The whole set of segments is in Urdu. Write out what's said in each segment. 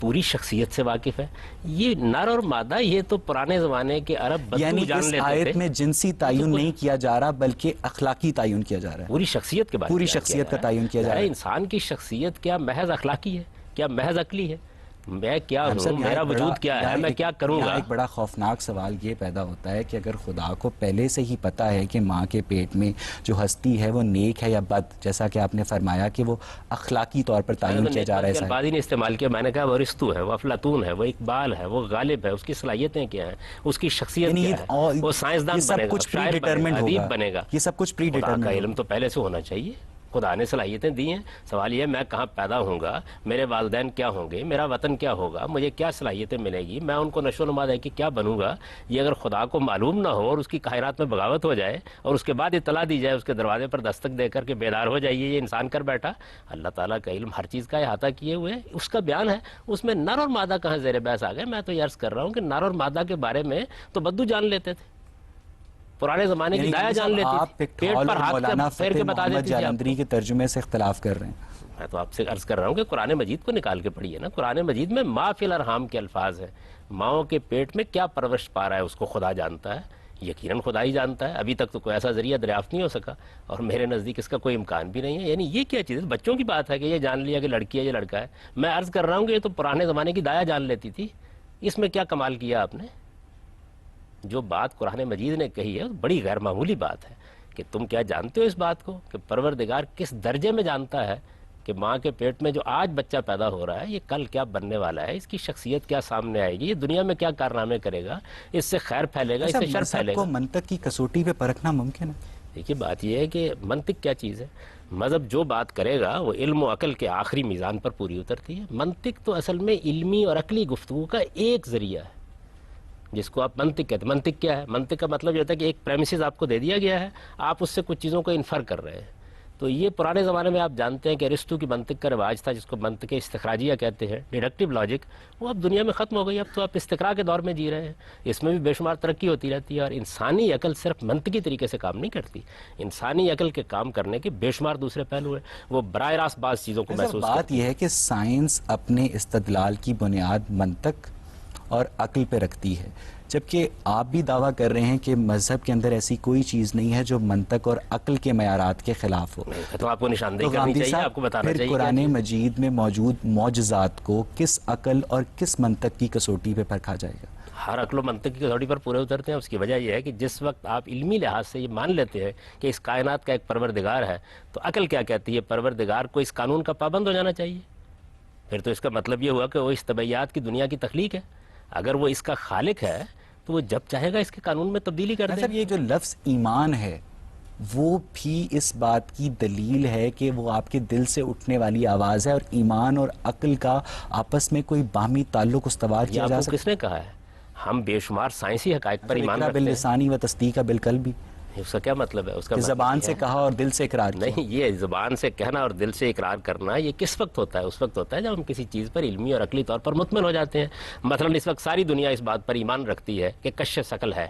پوری شخصیت سے واقف ہے. یہ نر اور مادہ یہ تو پرانے زمانے کے عرب بدو یعنی جان اس لیتے آیت تھے. میں جنسی تعین نہیں کیا جا رہا بلکہ اخلاقی تعین کیا جا رہا ہے. پوری شخصیت کے بارے میں پوری شخصیت کا تعین کیا جا رہا ہے. انسان کی شخصیت کیا محض اخلاقی ہے, کیا محض عقلی ہے؟ میں کیا ہوں, صاحب میرا وجود کیا ہے, میں کیا کروں گا؟ ایک بڑا خوفناک سوال یہ پیدا ہوتا ہے کہ اگر خدا کو پہلے سے ہی پتا ہے کہ ماں کے پیٹ میں جو ہستی ہے وہ نیک ہے یا بد, جیسا کہ آپ نے فرمایا کہ وہ اخلاقی طور پر تعین کیا جا رہا ہے. الفاظ ہی نے استعمال کیا, میں نے کہا وہ ارسطو ہے, وہ افلاطون ہے, وہ اقبال ہے, وہ غالب ہے, اس کی صلاحیتیں کیا ہیں, اس کی شخصیت کیا ہے, وہ سائنسدان بنے گا, شاعر بنے گا, ادیب بنے گا. یہ سب کچھ پری خدا ڈیٹرمنٹ کا ہوگا. علم تو پہلے سے ہونا چاہیے. خدا نے صلاحیتیں دی ہیں. سوال یہ ہے میں کہاں پیدا ہوں گا, میرے والدین کیا ہوں گے, میرا وطن کیا ہوگا, مجھے کیا صلاحیتیں ملے گی, میں ان کو نشو و نما دے کہ کیا بنوں گا. یہ اگر خدا کو معلوم نہ ہو اور اس کی کائنات میں بغاوت ہو جائے اور اس کے بعد اطلاع دی جائے, اس کے دروازے پر دستک دے کر کے بیدار ہو جائیے یہ انسان کر بیٹھا. اللہ تعالیٰ کا علم ہر چیز کا احاطہ کیے ہوئے, اس کا بیان ہے. اس میں نر اور مادہ کہاں زیر بحث آ گئے؟ میں تو یہ عرض کر رہا ہوں کہ نر اور مادہ کے بارے میں تو بدو جان لیتے تھے, پرانے زمانے کی دایا جان لیتی تھی, پیٹ پر ہاتھ پھیر کے بتا دیتی تھی. جالندھری کے ترجمے سے اختلاف کر رہے ہیں. میں تو آپ سے عرض کر رہا ہوں کہ قرآن مجید کو نکال کے پڑھیے نا. قرآن مجید میں ما فی الارحام کے الفاظ ہیں. ماؤں کے پیٹ میں کیا پرورش پا رہا ہے اس کو خدا جانتا ہے, یقیناً خدا ہی جانتا ہے. ابھی تک تو کوئی ایسا ذریعہ دریافت نہیں ہو سکا اور میرے نزدیک اس کا کوئی امکان بھی نہیں ہے. یعنی یہ کیا چیز ہے؟ بچوں کی بات ہے کہ یہ جان لیا کہ لڑکی ہے, یہ لڑکا ہے. میں عرض کر رہا ہوں کہ یہ تو پرانے زمانے کی دایا جان لیتی تھی. اس میں کیا کمال کیا آپ نے؟ جو بات قرآن مجید نے کہی ہے بڑی غیر معمولی بات ہے. کہ تم کیا جانتے ہو اس بات کو کہ پروردگار کس درجے میں جانتا ہے کہ ماں کے پیٹ میں جو آج بچہ پیدا ہو رہا ہے یہ کل کیا بننے والا ہے, اس کی شخصیت کیا سامنے آئے گی, یہ دنیا میں کیا کارنامے کرے گا, اس سے خیر پھیلے گا, اس سے شر پھیلے گا. کو منطق کی کسوٹی پہ پرکھنا ممکن ہے؟ دیکھیے بات یہ ہے کہ منطق کیا چیز ہے. مذہب جو بات کرے گا وہ علم و عقل کے آخری میزان پر پوری اترتی ہے. منطق تو اصل میں علمی اور عقلی گفتگو کا ایک ذریعہ ہے جس کو آپ منطق کہتے ہیں. منطق کیا ہے؟ منطق کا مطلب یہ ہوتا ہے کہ ایک پریمیسز آپ کو دے دیا گیا ہے, آپ اس سے کچھ چیزوں کو انفر کر رہے ہیں. تو یہ پرانے زمانے میں آپ جانتے ہیں کہ ارسطو کی منطق کا رواج تھا جس کو منطق استخراجیہ کہتے ہیں, ڈیڈکٹیو لاجک. وہ اب دنیا میں ختم ہو گئی. اب تو آپ استقراء کے دور میں جی رہے ہیں. اس میں بھی بے شمار ترقی ہوتی رہتی ہے اور انسانی عقل صرف منطقی طریقے سے کام نہیں کرتی. انسانی عقل کے کام کرنے کے بے شمار دوسرے پہلو ہیں. وہ براہ راست بعض چیزوں کو محسوس بات یہ ہے کہ سائنس اپنے استدلال کی بنیاد منطق اور عقل پہ رکھتی ہے, جبکہ آپ بھی دعویٰ کر رہے ہیں کہ مذہب کے اندر ایسی کوئی چیز نہیں ہے جو منطق اور عقل کے معیارات کے خلاف ہو. تو آپ کو نشاندہی کرنی چاہیے, آپ کو بتانا چاہیے. قرآن مجید میں موجود معجزات کو کس عقل اور کس منطق کی کسوٹی پہ پرکھا جائے گا؟ ہر عقل و منطق کی کسوٹی پر پورے اترتے ہیں. اس کی وجہ یہ ہے کہ جس وقت آپ علمی لحاظ سے یہ مان لیتے ہیں کہ اس کائنات کا ایک پروردگار ہے, تو عقل کیا کہتی ہے؟ پروردگار کو اس قانون کا پابند ہو جانا چاہیے. پھر تو اس کا مطلب یہ ہوا کہ وہ اس طبعیات کی دنیا کی تخلیق ہے. اگر وہ اس کا خالق ہے تو وہ جب چاہے گا اس کے قانون میں تبدیلی کر دے گا. یہ جو لفظ ایمان ہے وہ بھی اس بات کی دلیل ہے کہ وہ آپ کے دل سے اٹھنے والی آواز ہے, اور ایمان اور عقل کا آپس میں کوئی باہمی تعلق استوار کیا جا سکتا. کس نے کہا ہے؟ ہم بے شمار سائنسی حقائق پر ایمان رکھتے ہیں. باللسانی و تصدیق بالقلبی. اس کا کیا مطلب ہے؟ اس کا زبان سے کہا اور دل سے اقرار کیا. نہیں, یہ زبان سے کہنا اور دل سے اقرار کرنا یہ کس وقت ہوتا ہے؟ اس وقت ہوتا ہے جب ہم کسی چیز پر علمی اور عقلی طور پر مطمئن ہو جاتے ہیں. مثلا اس وقت ساری دنیا اس بات پر ایمان رکھتی ہے کہ کش ثقل ہے.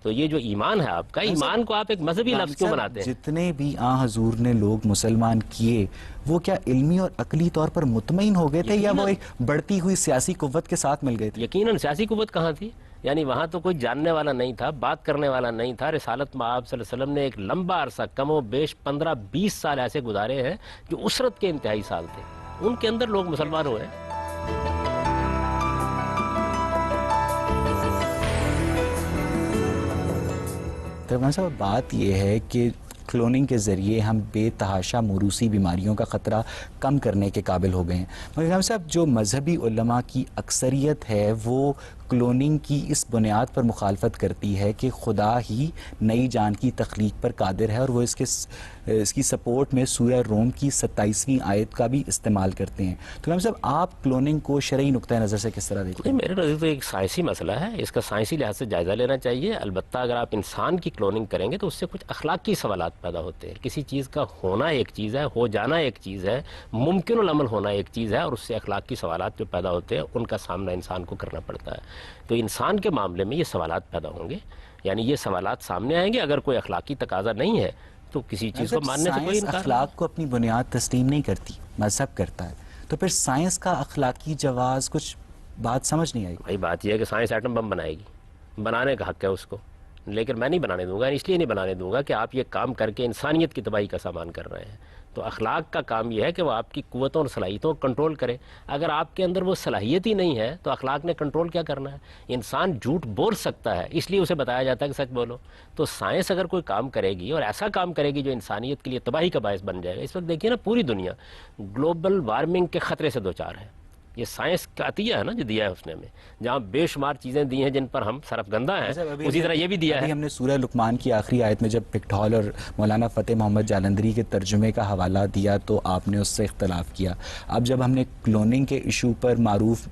تو یہ جو ایمان ہے آپ کا, ایمان کو آپ ایک مذہبی لفظ کیوں بناتے ہیں؟ جتنے بھی حضور نے لوگ مسلمان کیے وہ کیا علمی اور عقلی طور پر مطمئن ہو گئے تھے یا وہ ایک بڑھتی ہوئی سیاسی قوت کے ساتھ مل گئے تھے؟ یقیناً سیاسی قوت کہاں تھی؟ یعنی وہاں تو کوئی جاننے والا نہیں تھا, بات کرنے والا نہیں تھا. رسالت میں آپ صلی اللہ علیہ وسلم نے ایک لمبا عرصہ کم و بیش 15-20 سال ایسے گزارے ہیں جو اسرت کے انتہائی سال تھے, ان کے اندر لوگ مسلمان ہوئے. تو صاحب بات یہ ہے کہ کلوننگ کے ذریعے ہم بے تحاشا موروثی بیماریوں کا خطرہ کم کرنے کے قابل ہو گئے ہیں, مگر صاحب جو مذہبی علماء کی اکثریت ہے وہ کلوننگ کی اس بنیاد پر مخالفت کرتی ہے کہ خدا ہی نئی جان کی تخلیق پر قادر ہے, اور وہ اس کی سپورٹ میں سورہ روم کی 27ویں آیت کا بھی استعمال کرتے ہیں. تو صاحب آپ کلوننگ کو شرعی نقطہ نظر سے کس طرح دیکھتے ہیں؟ میرے نظر تو ایک سائنسی مسئلہ ہے, اس کا سائنسی لحاظ سے جائزہ لینا چاہیے. البتہ اگر آپ انسان کی کلوننگ کریں گے تو اس سے کچھ اخلاقی سوالات پیدا ہوتے ہیں. کسی چیز کا ہونا ایک چیز ہے, ہو جانا ایک چیز ہے, ممکن العمل ہونا ایک چیز ہے, اور اس سے اخلاقی سوالات جو پیدا ہوتے ہیں ان کا سامنا انسان کو کرنا پڑتا ہے. تو انسان کے معاملے میں یہ سوالات پیدا ہوں گے, یعنی یہ سوالات سامنے آئیں گے. اگر کوئی اخلاقی تقاضا نہیں ہے تو کسی چیز کو ماننے سے کوئی انکار. اخلاق کو اپنی بنیاد تسلیم نہیں کرتی, مذہب کرتا ہے. تو پھر سائنس کا اخلاقی جواز کچھ بات سمجھ نہیں آئی. بھائی بات یہ ہے کہ سائنس ایٹم بم بنائے گی، بنانے کا حق ہے اس کو، لیکن میں نہیں بنانے دوں گا. اس لیے نہیں بنانے دوں گا کہ آپ یہ کام کر کے انسانیت کی تباہی کا سامان کر رہے ہیں. تو اخلاق کا کام یہ ہے کہ وہ آپ کی قوتوں اور صلاحیتوں کو کنٹرول کرے. اگر آپ کے اندر وہ صلاحیت ہی نہیں ہے تو اخلاق نے کنٹرول کیا کرنا ہے؟ انسان جھوٹ بول سکتا ہے، اس لیے اسے بتایا جاتا ہے کہ سچ بولو. تو سائنس اگر کوئی کام کرے گی اور ایسا کام کرے گی جو انسانیت کے لیے تباہی کا باعث بن جائے گا. اس وقت دیکھیے نا پوری دنیا گلوبل وارمنگ کے خطرے سے دوچار ہے. یہ سائنس کا عطیہ ہے نا جو دیا ہے اس نے ہمیں، جہاں بے شمار چیزیں دی ہیں جن پر ہم سرفگندہ ہیں، اسی طرح یہ بھی دیا ہے. ہم نے سورہ لقمان کی آخری آیت میں جب پکٹھول اور مولانا فتح محمد جالندری کے ترجمے کا حوالہ دیا تو آپ نے اس سے اختلاف کیا. اب جب ہم نے کلوننگ کے ایشو پر معروف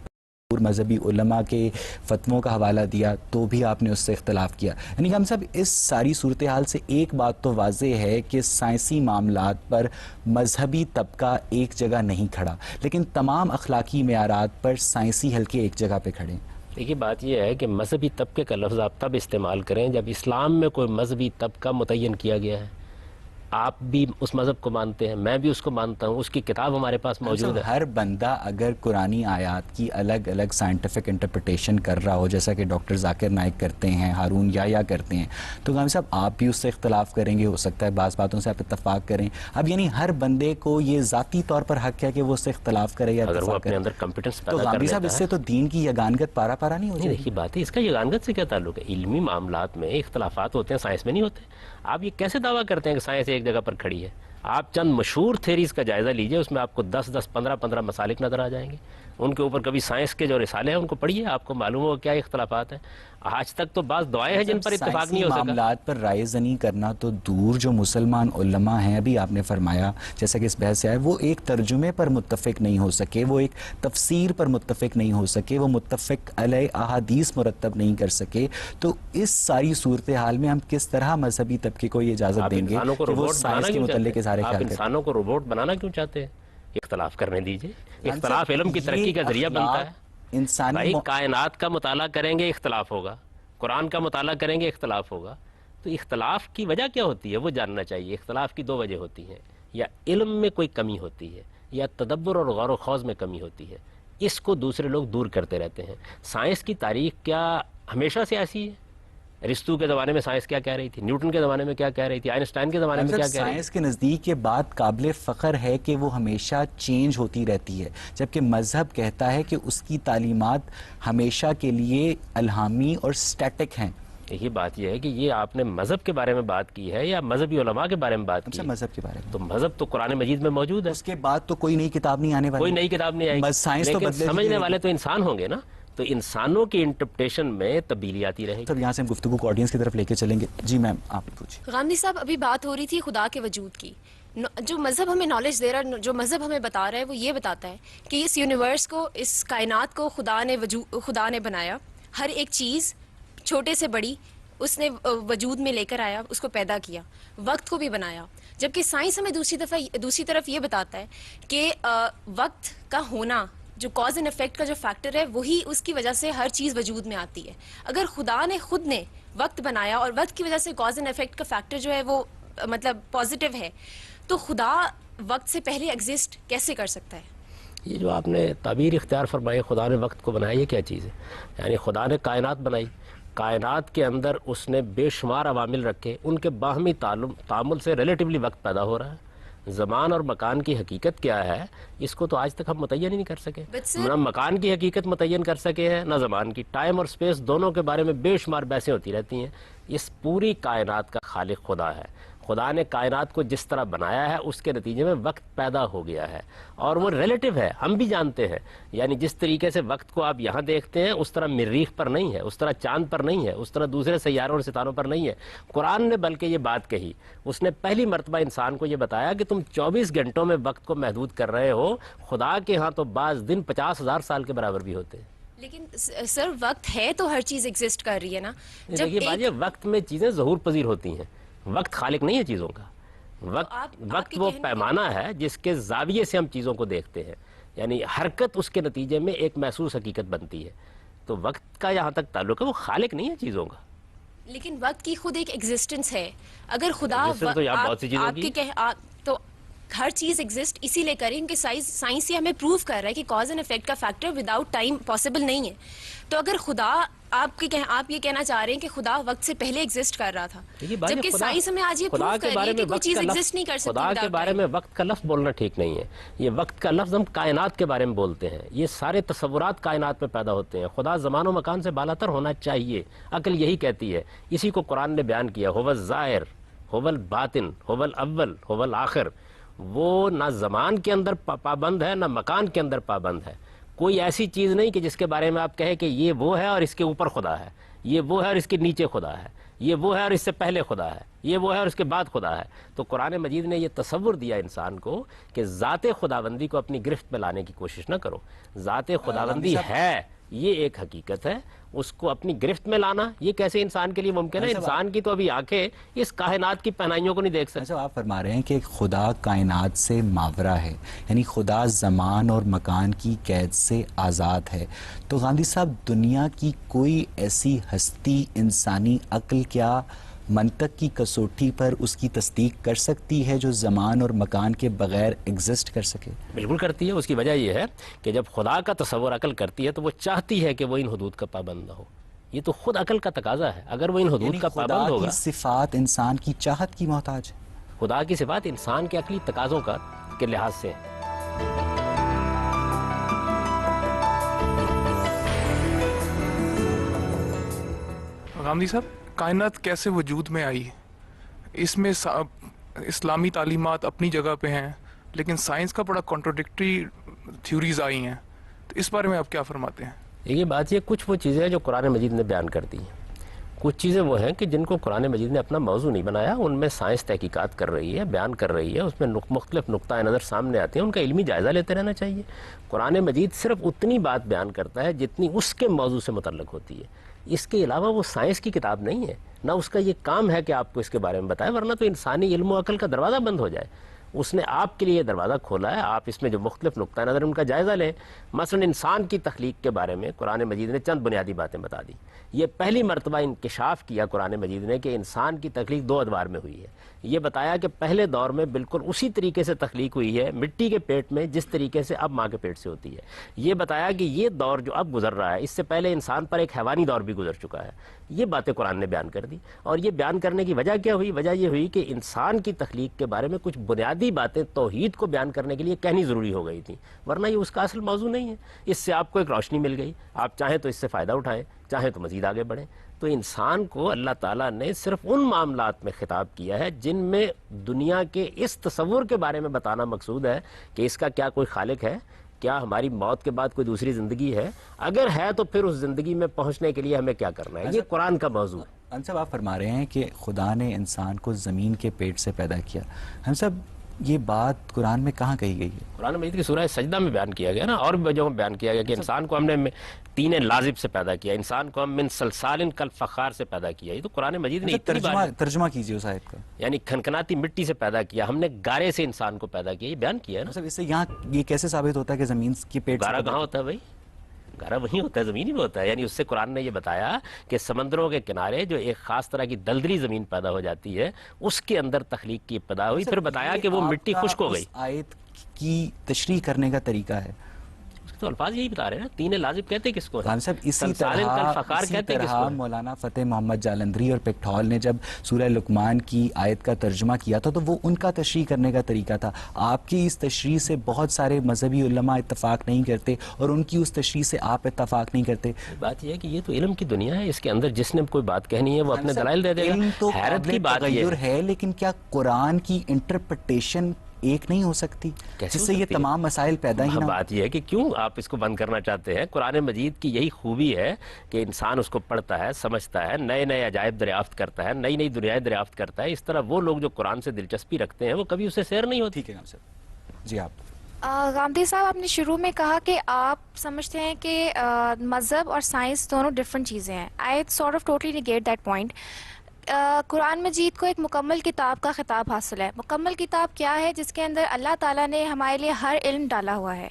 مذہبی علماء کے فتووں کا حوالہ دیا تو بھی آپ نے اس سے اختلاف کیا. یعنی کہ ہم سب اس ساری صورتحال سے ایک بات تو واضح ہے کہ سائنسی معاملات پر مذہبی طبقہ ایک جگہ نہیں کھڑا، لیکن تمام اخلاقی معیارات پر سائنسی حلقے ایک جگہ پہ کھڑے ہیں. دیکھیے بات یہ ہے کہ مذہبی طبقے کا لفظ آپ تب استعمال کریں جب اسلام میں کوئی مذہبی طبقہ متعین کیا گیا ہے. آپ بھی اس مذہب کو مانتے ہیں، میں بھی اس کو مانتا ہوں، اس کی کتاب ہمارے پاس موجود ہے. ہر بندہ اگر قرآنی آیات کی الگ الگ سائنٹیفک انٹرپریٹیشن کر رہا ہو، جیسا کہ ڈاکٹر ذاکر نائک کرتے ہیں، ہارون یا کرتے ہیں، تو غامی صاحب آپ بھی اس سے اختلاف کریں گے، ہو سکتا ہے بعض باتوں سے آپ اتفاق کریں. اب یعنی ہر بندے کو یہ ذاتی طور پر حق ہے کہ وہ اس سے اختلاف کرے یا اگر وہ اتفاق اپنے کرے. اندر کمپیٹنس تو پیدا کر غامی صاحب لیتا اس سے تو دین کی یگانگت پارا پارا نہیں ہو ہے. جائے؟ دیکھیے بات ہے، اس کا یگانگت سے کیا تعلق ہے؟ علمی معاملات میں اختلافات ہوتے ہیں، سائنس میں نہیں ہوتے. آپ یہ کیسے دعویٰ کرتے ہیں کہ سائنس ایک جگہ پر کھڑی ہے؟ آپ چند مشہور تھیریز کا جائزہ لیجئے، اس میں آپ کو 10 15 مسالک نظر آ جائیں گے. ان کے اوپر کبھی سائنس کے جو رسالے ہیں ان کو پڑھیے، آپ کو معلوم ہوگا کیا اختلافات ہیں. آج تک تو بعض دعائیں ہیں جن پر اتفاق نہیں ہو سکا. معاملات پر رائے زنی کرنا تو دور، جو مسلمان علماء ہیں ابھی آپ نے فرمایا جیسا کہ اس بحث سے آئے، وہ ایک ترجمے پر متفق نہیں ہو سکے، وہ ایک تفسیر پر متفق نہیں ہو سکے، وہ متفق علیہ احادیث مرتب نہیں کر سکے. تو اس ساری صورتحال میں ہم کس طرح مذہبی طبقے کو یہ اجازت دیں گے کہ وہ سائنس کے متعلق اظہار خیال کریں؟ آپ انسانوں کو روبوٹ بنانا کیوں چاہتے ہیں؟ اختلاف کرنے دیجئے. اختلاف علم کی ترقی کا ذریعہ بنتا ہے. بھائی کائنات کا مطالعہ کریں گے اختلاف ہوگا، قرآن کا مطالعہ کریں گے اختلاف ہوگا. تو اختلاف کی وجہ کیا ہوتی ہے وہ جاننا چاہیے. اختلاف کی دو وجہ ہوتی ہیں، یا علم میں کوئی کمی ہوتی ہے یا تدبر اور غور و خوض میں کمی ہوتی ہے. اس کو دوسرے لوگ دور کرتے رہتے ہیں. سائنس کی تاریخ کیا ہمیشہ سے ایسی ہے؟ ارسطو کے زمانے میں سائنس کیا کہہ رہی تھی، نیوٹن کے زمانے میں کیا کہہ رہی تھی، آئنسٹائن کے زمانے میں کیا کہہ رہی تھی. سائنس کے نزدیک یہ بات قابل فخر ہے کہ وہ ہمیشہ چینج ہوتی رہتی ہے، جبکہ مذہب کہتا ہے کہ اس کی تعلیمات ہمیشہ کے لیے الہامی اور سٹیٹک ہیں. یہی بات یہ ہے کہ یہ آپ نے مذہب کے بارے میں بات کی ہے یا مذہبی علماء کے بارے میں بات کی ہے؟ مذہب کے بارے میں. تو مذہب تو قرآن مجید میں موجود ہے. اس کے بعد تو کوئی نئی کتاب نہیں آنے والی، کوئی نئی کتاب نہیں آئے گی، لیکن سمجھنے والے تو انسان ہوں گے نا. تو انسانوں کی انٹرپریٹیشن میں تبدیلی آتی رہے گی. تو یہاں سے ہم گفتگو کو آڈینس کی طرف لے کے چلیں گے. جی میم آپ پوچھیں. غامدی صاحب ابھی بات ہو رہی تھی خدا کے وجود کی. جو مذہب ہمیں نالج دے رہا ہے، جو مذہب ہمیں بتا رہا ہے، وہ یہ بتاتا ہے کہ اس یونیورس کو، اس کائنات کو خدا نے بنایا. ہر ایک چیز چھوٹے سے بڑی اس نے وجود میں لے کر آیا، اس کو پیدا کیا، وقت کو بھی بنایا. جبکہ سائنس ہمیں دوسری طرف یہ بتاتا ہے کہ وقت کا ہونا، جو کاز اینڈ افیکٹ کا جو فیکٹر ہے، وہی اس کی وجہ سے ہر چیز وجود میں آتی ہے. اگر خدا نے خود نے وقت بنایا اور وقت کی وجہ سے کاز اینڈ افیکٹ کا فیکٹر جو ہے وہ مطلب پازیٹیو ہے، تو خدا وقت سے پہلے ایگزسٹ کیسے کر سکتا ہے؟ یہ جو آپ نے تعبیر اختیار فرمائی خدا نے وقت کو بنایا، یہ کیا چیز ہے؟ یعنی خدا نے کائنات بنائی، کائنات کے اندر اس نے بے شمار عوامل رکھے، ان کے باہمی تعامل سے ریلیٹیولی وقت پیدا ہو رہا ہے. زمان اور مکان کی حقیقت کیا ہے اس کو تو آج تک ہم متعین ہی نہیں کر سکے. نہ مکان کی حقیقت متعین کر سکے ہیں، نہ زمان کی. ٹائم اور سپیس دونوں کے بارے میں بے شمار بحثیں ہوتی رہتی ہیں. اس پوری کائنات کا خالق خدا ہے. خدا نے کائنات کو جس طرح بنایا ہے اس کے نتیجے میں وقت پیدا ہو گیا ہے، اور وہ ریلیٹیو ہے، ہم بھی جانتے ہیں. یعنی جس طریقے سے وقت کو آپ یہاں دیکھتے ہیں اس طرح مریخ پر نہیں ہے، اس طرح چاند پر نہیں ہے، اس طرح دوسرے سیاروں اور ستاروں پر نہیں ہے. قرآن نے بلکہ یہ بات کہی، اس نے پہلی مرتبہ انسان کو یہ بتایا کہ تم 24 گھنٹوں میں وقت کو محدود کر رہے ہو. خدا کے ہاں تو بعض دن 50,000 سال کے برابر بھی ہوتے ہیں. لیکن سر وقت ہے تو ہر چیز ایگزسٹ کر رہی ہے نا. دیکھیے بھائی، وقت میں چیزیں ظہور پذیر ہوتی ہیں، وقت خالق نہیں ہے چیزوں کا. وقت وہ پیمانہ ہے جس کے زاویے سے ہم چیزوں کو دیکھتے ہیں. یعنی حرکت اس کے نتیجے میں ایک محسوس حقیقت بنتی ہے. تو وقت کا یہاں تک تعلق ہے، وہ خالق نہیں ہے چیزوں کا. لیکن وقت کی خود ایک ایگزسٹنس ہے. اگر خدا تو یہاں بہت سی چیزوں کی تو ہر چیز ایگزسٹ اسی لیے کریں کیونکہ سائنس یہ ہمیں پروو کر رہا ہے کہ کاز اینڈ افیکٹ کا فیکٹر وداؤٹ ٹائم پاسبل نہیں ہے. تو اگر خدا آپ یہ کہنا چاہ رہے ہیں کہ خدا وقت سے پہلے ایگزسٹ کر رہا تھا, جبکہ سائنس ہمیں آج یہ پروو کر رہی ہے کہ کوئی چیز ایگزسٹ نہیں کر سکتی. خدا کے بارے میں وقت کا لفظ بولنا ٹھیک نہیں ہے. یہ وقت کا لفظ ہم کائنات کے بارے میں بولتے ہیں. یہ سارے تصورات کائنات میں پیدا ہوتے ہیں. خدا زمان و مکان سے بالاتر ہونا چاہیے, عقل یہی کہتی ہے. اسی کو قرآن نے بیان کیا, هو الظاہر هو الباطن هو الاول هو الآخر. وہ نہ زمان کے اندر پابند ہے نہ مکان کے اندر پابند ہے. کوئی ایسی چیز نہیں کہ جس کے بارے میں آپ کہیں کہ یہ وہ ہے اور اس کے اوپر خدا ہے, یہ وہ ہے اور اس کے نیچے خدا ہے, یہ وہ ہے اور اس سے پہلے خدا ہے, یہ وہ ہے اور اس کے بعد خدا ہے. تو قرآن مجید نے یہ تصور دیا انسان کو کہ ذات خداوندی کو اپنی گرفت میں لانے کی کوشش نہ کرو. ذات خداوندی ہے, یہ ایک حقیقت ہے, اس کو اپنی گرفت میں لانا یہ کیسے انسان کے لیے ممکن ہے؟ انسان کی تو ابھی آنکھیں اس کائنات کی پہنائیوں کو نہیں دیکھ سکتے. آپ فرما رہے ہیں کہ خدا کائنات سے ماورا ہے, یعنی خدا زمان اور مکان کی قید سے آزاد ہے. تو گاندھی صاحب, دنیا کی کوئی ایسی ہستی انسانی عقل کیا منطق کی کسوٹی پر اس کی تصدیق کر سکتی ہے جو زمان اور مکان کے بغیر ایگزسٹ کر سکے؟ بالکل کرتی ہے. اس کی وجہ یہ ہے کہ جب خدا کا تصور عقل کرتی ہے تو وہ چاہتی ہے کہ وہ ان حدود کا پابند نہ ہو. یہ تو خود عقل کا تقاضا ہے. اگر وہ ان حدود کا پابند ہوگا. خدا کی صفات انسان کی چاہت کی محتاج ہے. خدا کی صفات انسان کے عقلی تقاضوں کے لحاظ سے ہے. غامدی صاحب, کائنات کیسے وجود میں آئی؟ اس میں اسلامی تعلیمات اپنی جگہ پہ ہیں لیکن سائنس کا بڑا کانٹروڈکٹری تھیوریز آئی ہیں, تو اس بارے میں آپ کیا فرماتے ہیں؟ یہ بات یہ کچھ وہ چیزیں ہیں جو قرآن مجید نے بیان کر دی ہیں. کچھ چیزیں وہ ہیں کہ جن کو قرآن مجید نے اپنا موضوع نہیں بنایا, ان میں سائنس تحقیقات کر رہی ہے, بیان کر رہی ہے, اس میں مختلف نقطۂ نظر سامنے آتے ہیں, ان کا علمی جائزہ لیتے رہنا چاہیے. قرآن مجید صرف اتنی بات بیان کرتا ہے جتنی اس کے موضوع سے متعلق ہوتی ہے. اس کے علاوہ وہ سائنس کی کتاب نہیں ہے, نہ اس کا یہ کام ہے کہ آپ کو اس کے بارے میں بتائے, ورنہ تو انسانی علم و عقل کا دروازہ بند ہو جائے. اس نے آپ کے لیے یہ دروازہ کھولا ہے, آپ اس میں جو مختلف نقطۂ نظر ان کا جائزہ لیں. مثلا انسان کی تخلیق کے بارے میں قرآن مجید نے چند بنیادی باتیں بتا دی. یہ پہلی مرتبہ انکشاف کیا قرآن مجید نے کہ انسان کی تخلیق دو ادوار میں ہوئی ہے. یہ بتایا کہ پہلے دور میں بالکل اسی طریقے سے تخلیق ہوئی ہے مٹی کے پیٹ میں جس طریقے سے اب ماں کے پیٹ سے ہوتی ہے. یہ بتایا کہ یہ دور جو اب گزر رہا ہے اس سے پہلے انسان پر ایک حیوانی دور بھی گزر چکا ہے. یہ باتیں قرآن نے بیان کر دی. اور یہ بیان کرنے کی وجہ کیا ہوئی؟ وجہ یہ ہوئی کہ انسان کی تخلیق کے بارے میں کچھ بنیادی باتیں توحید کو بیان کرنے کے لیے کہنی ضروری ہو گئی تھیں, ورنہ یہ اس کا اصل موضوع نہیں ہے. اس سے آپ کو ایک روشنی مل گئی, آپ چاہیں تو اس سے فائدہ اٹھائیں, چاہیں تو مزید آگے بڑھیں. تو انسان کو اللہ تعالیٰ نے صرف ان معاملات میں خطاب کیا ہے جن میں دنیا کے اس تصور کے بارے میں بتانا مقصود ہے کہ اس کا کیا کوئی خالق ہے, کیا ہماری موت کے بعد کوئی دوسری زندگی ہے, اگر ہے تو پھر اس زندگی میں پہنچنے کے لیے ہمیں کیا کرنا ہے. یہ قرآن کا موضوع ہے. ہم صاحب آپ فرما رہے ہیں کہ خدا نے انسان کو زمین کے پیٹ سے پیدا کیا. ہم صاحب یہ بات قرآن میں کہاں کہی گئی ہے؟ قرآن مجید کی سورہ سجدہ میں بیان کیا گیا نا, اور بھی جگہوں میں بیان کیا گیا کہ انسان کو ہم نے تین لازب سے پیدا کیا, انسان کو ہم من صلصال کالفخار سے پیدا کیا. یہ تو قرآن مجید نے ترجمہ کیجئے اس آیت کا. یعنی کھنکھناتی مٹی سے پیدا کیا, ہم نے گارے سے انسان کو پیدا کیا, یہ بیان کیا ہے نا. اس سے یہاں یہ کیسے ثابت ہوتا ہے کہ زمین کے پیٹ گارا کہاں ہوتا ہے بھائی؟ گارا وہیں ہوتا ہے, زمین میں ہوتا ہے. یعنی اس سے قرآن نے یہ بتایا کہ سمندروں کے کنارے جو ایک خاص طرح کی دلدلی زمین پیدا ہو جاتی ہے اس کے اندر تخلیق کی ابتدا ہوئی. پھر بتایا کہ وہ مٹی خشک ہو گئی. آیت کی تشریح کرنے کا طریقہ ہے تو الفاظ یہی بتا رہے ہیں نا, تین لازب کہتے کس کو؟ خان صاحب اسی طرح مولانا فتح محمد جالندھری اور پکٹھول نے جب سورہ لقمان کی آیت کا ترجمہ کیا تھا تو وہ ان کا تشریح کرنے کا طریقہ تھا. آپ کی اس تشریح سے بہت سارے مذہبی علماء اتفاق نہیں کرتے اور ان کی اس تشریح سے آپ اتفاق نہیں کرتے. بات یہ ہے کہ یہ تو علم کی دنیا ہے, اس کے اندر جس نے کوئی بات کہنی ہے وہ اپنے دلائل دے دے گا. حیرت کی بات یہ ہے لیکن کیا قرآن کی انٹرپریٹیشن ایک نہیں ہو سکتی جس سے یہ تمام مسائل پیدا ہی نہ؟ بات یہ ہے کہ کیوں آپ اس کو بند کرنا چاہتے ہیں. قرآن مجید کی یہی خوبی ہے کہ انسان اس کو پڑھتا ہے, سمجھتا ہے, نئے نئے عجائب دریافت کرتا ہے, نئی نئی دنیائیں دریافت کرتا ہے. اس طرح وہ لوگ جو قرآن سے دلچسپی رکھتے ہیں وہ کبھی اسے سیر نہیں ہوتی. ٹھیک ہے جی. آپ غامدی صاحب, آپ نے شروع میں کہا کہ آپ سمجھتے ہیں کہ مذہب اور سائنس دونوں ڈفرینٹ چیزیں ہیں. I sort of totally negate that point. قرآن مجید کو ایک مکمل کتاب کا خطاب حاصل ہے. مکمل کتاب کیا ہے؟ جس کے اندر اللہ تعالیٰ نے ہمارے لیے ہر علم ڈالا ہوا ہے.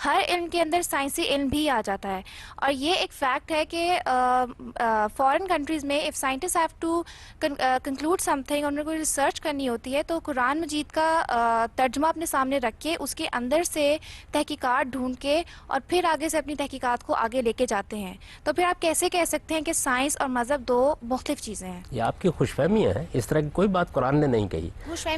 ہر علم کے اندر سائنسی علم بھی آ جاتا ہے. اور یہ ایک فیکٹ ہے کہ فارن کنٹریز میں if scientist have to conclude something, انہوں کو ریسرچ کرنی ہوتی ہے تو قرآن مجید کا ترجمہ اپنے سامنے رکھ کے اس کے اندر سے تحقیقات ڈھونڈ کے اور پھر آگے سے اپنی تحقیقات کو آگے لے کے جاتے ہیں. تو پھر آپ کیسے کہہ سکتے ہیں کہ سائنس اور مذہب دو مختلف چیزیں ہیں؟ یہ آپ کی خوش فہمیاں ہیں، اس طرح کی کوئی بات قرآن نے نہیں کہی.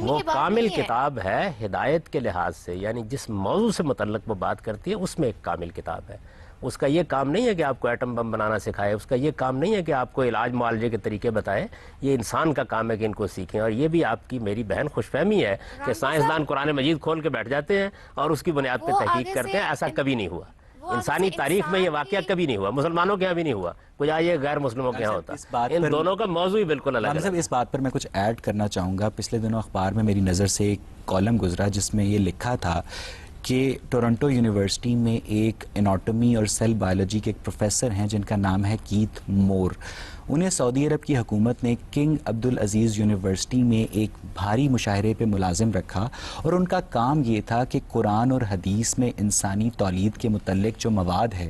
وہ کامل کتاب ہے ہدایت کے لحاظ سے، یعنی جس موضوع سے متعلق وہ بات کرتی ہے اس میں ایک کامل کتاب ہے. اس کا یہ کام نہیں ہے کہ آپ کو ایٹم بم بنانا سکھائے، اس کا یہ کام نہیں ہے کہ آپ کو علاج معالجے کے طریقے بتائے. یہ انسان کا کام ہے کہ ان کو سیکھیں. اور یہ بھی آپ کی میری بہن خوش فہمی ہے کہ سائنسدان قرآن مجید کھول کے بیٹھ جاتے ہیں اور اس کی بنیاد پہ تحقیق کرتے ہیں. ایسا کبھی نہیں ہوا انسانی تاریخ میں، یہ واقعہ کبھی نہیں ہوا. مسلمانوں کے یہاں بھی نہیں ہوا، کچھ یہ غیر مسلموں کے یہاں ہوتا. ان دونوں کا موضوع ہی بالکل الگ ہے. اس بات پر میں کچھ ایڈ کرنا چاہوں گا. پچھلے دنوں اخبار میں میری نظر سے ایک کالم گزرا جس میں یہ لکھا تھا کہ ٹورنٹو یونیورسٹی میں ایک اناٹومی اور سیل بایولوجی کے ایک پروفیسر ہیں جن کا نام ہے کیتھ مور. انہیں سعودی عرب کی حکومت نے کنگ عبدالعزیز یونیورسٹی میں ایک بھاری مشاہرے پہ ملازم رکھا اور ان کا کام یہ تھا کہ قرآن اور حدیث میں انسانی تولید کے متعلق جو مواد ہے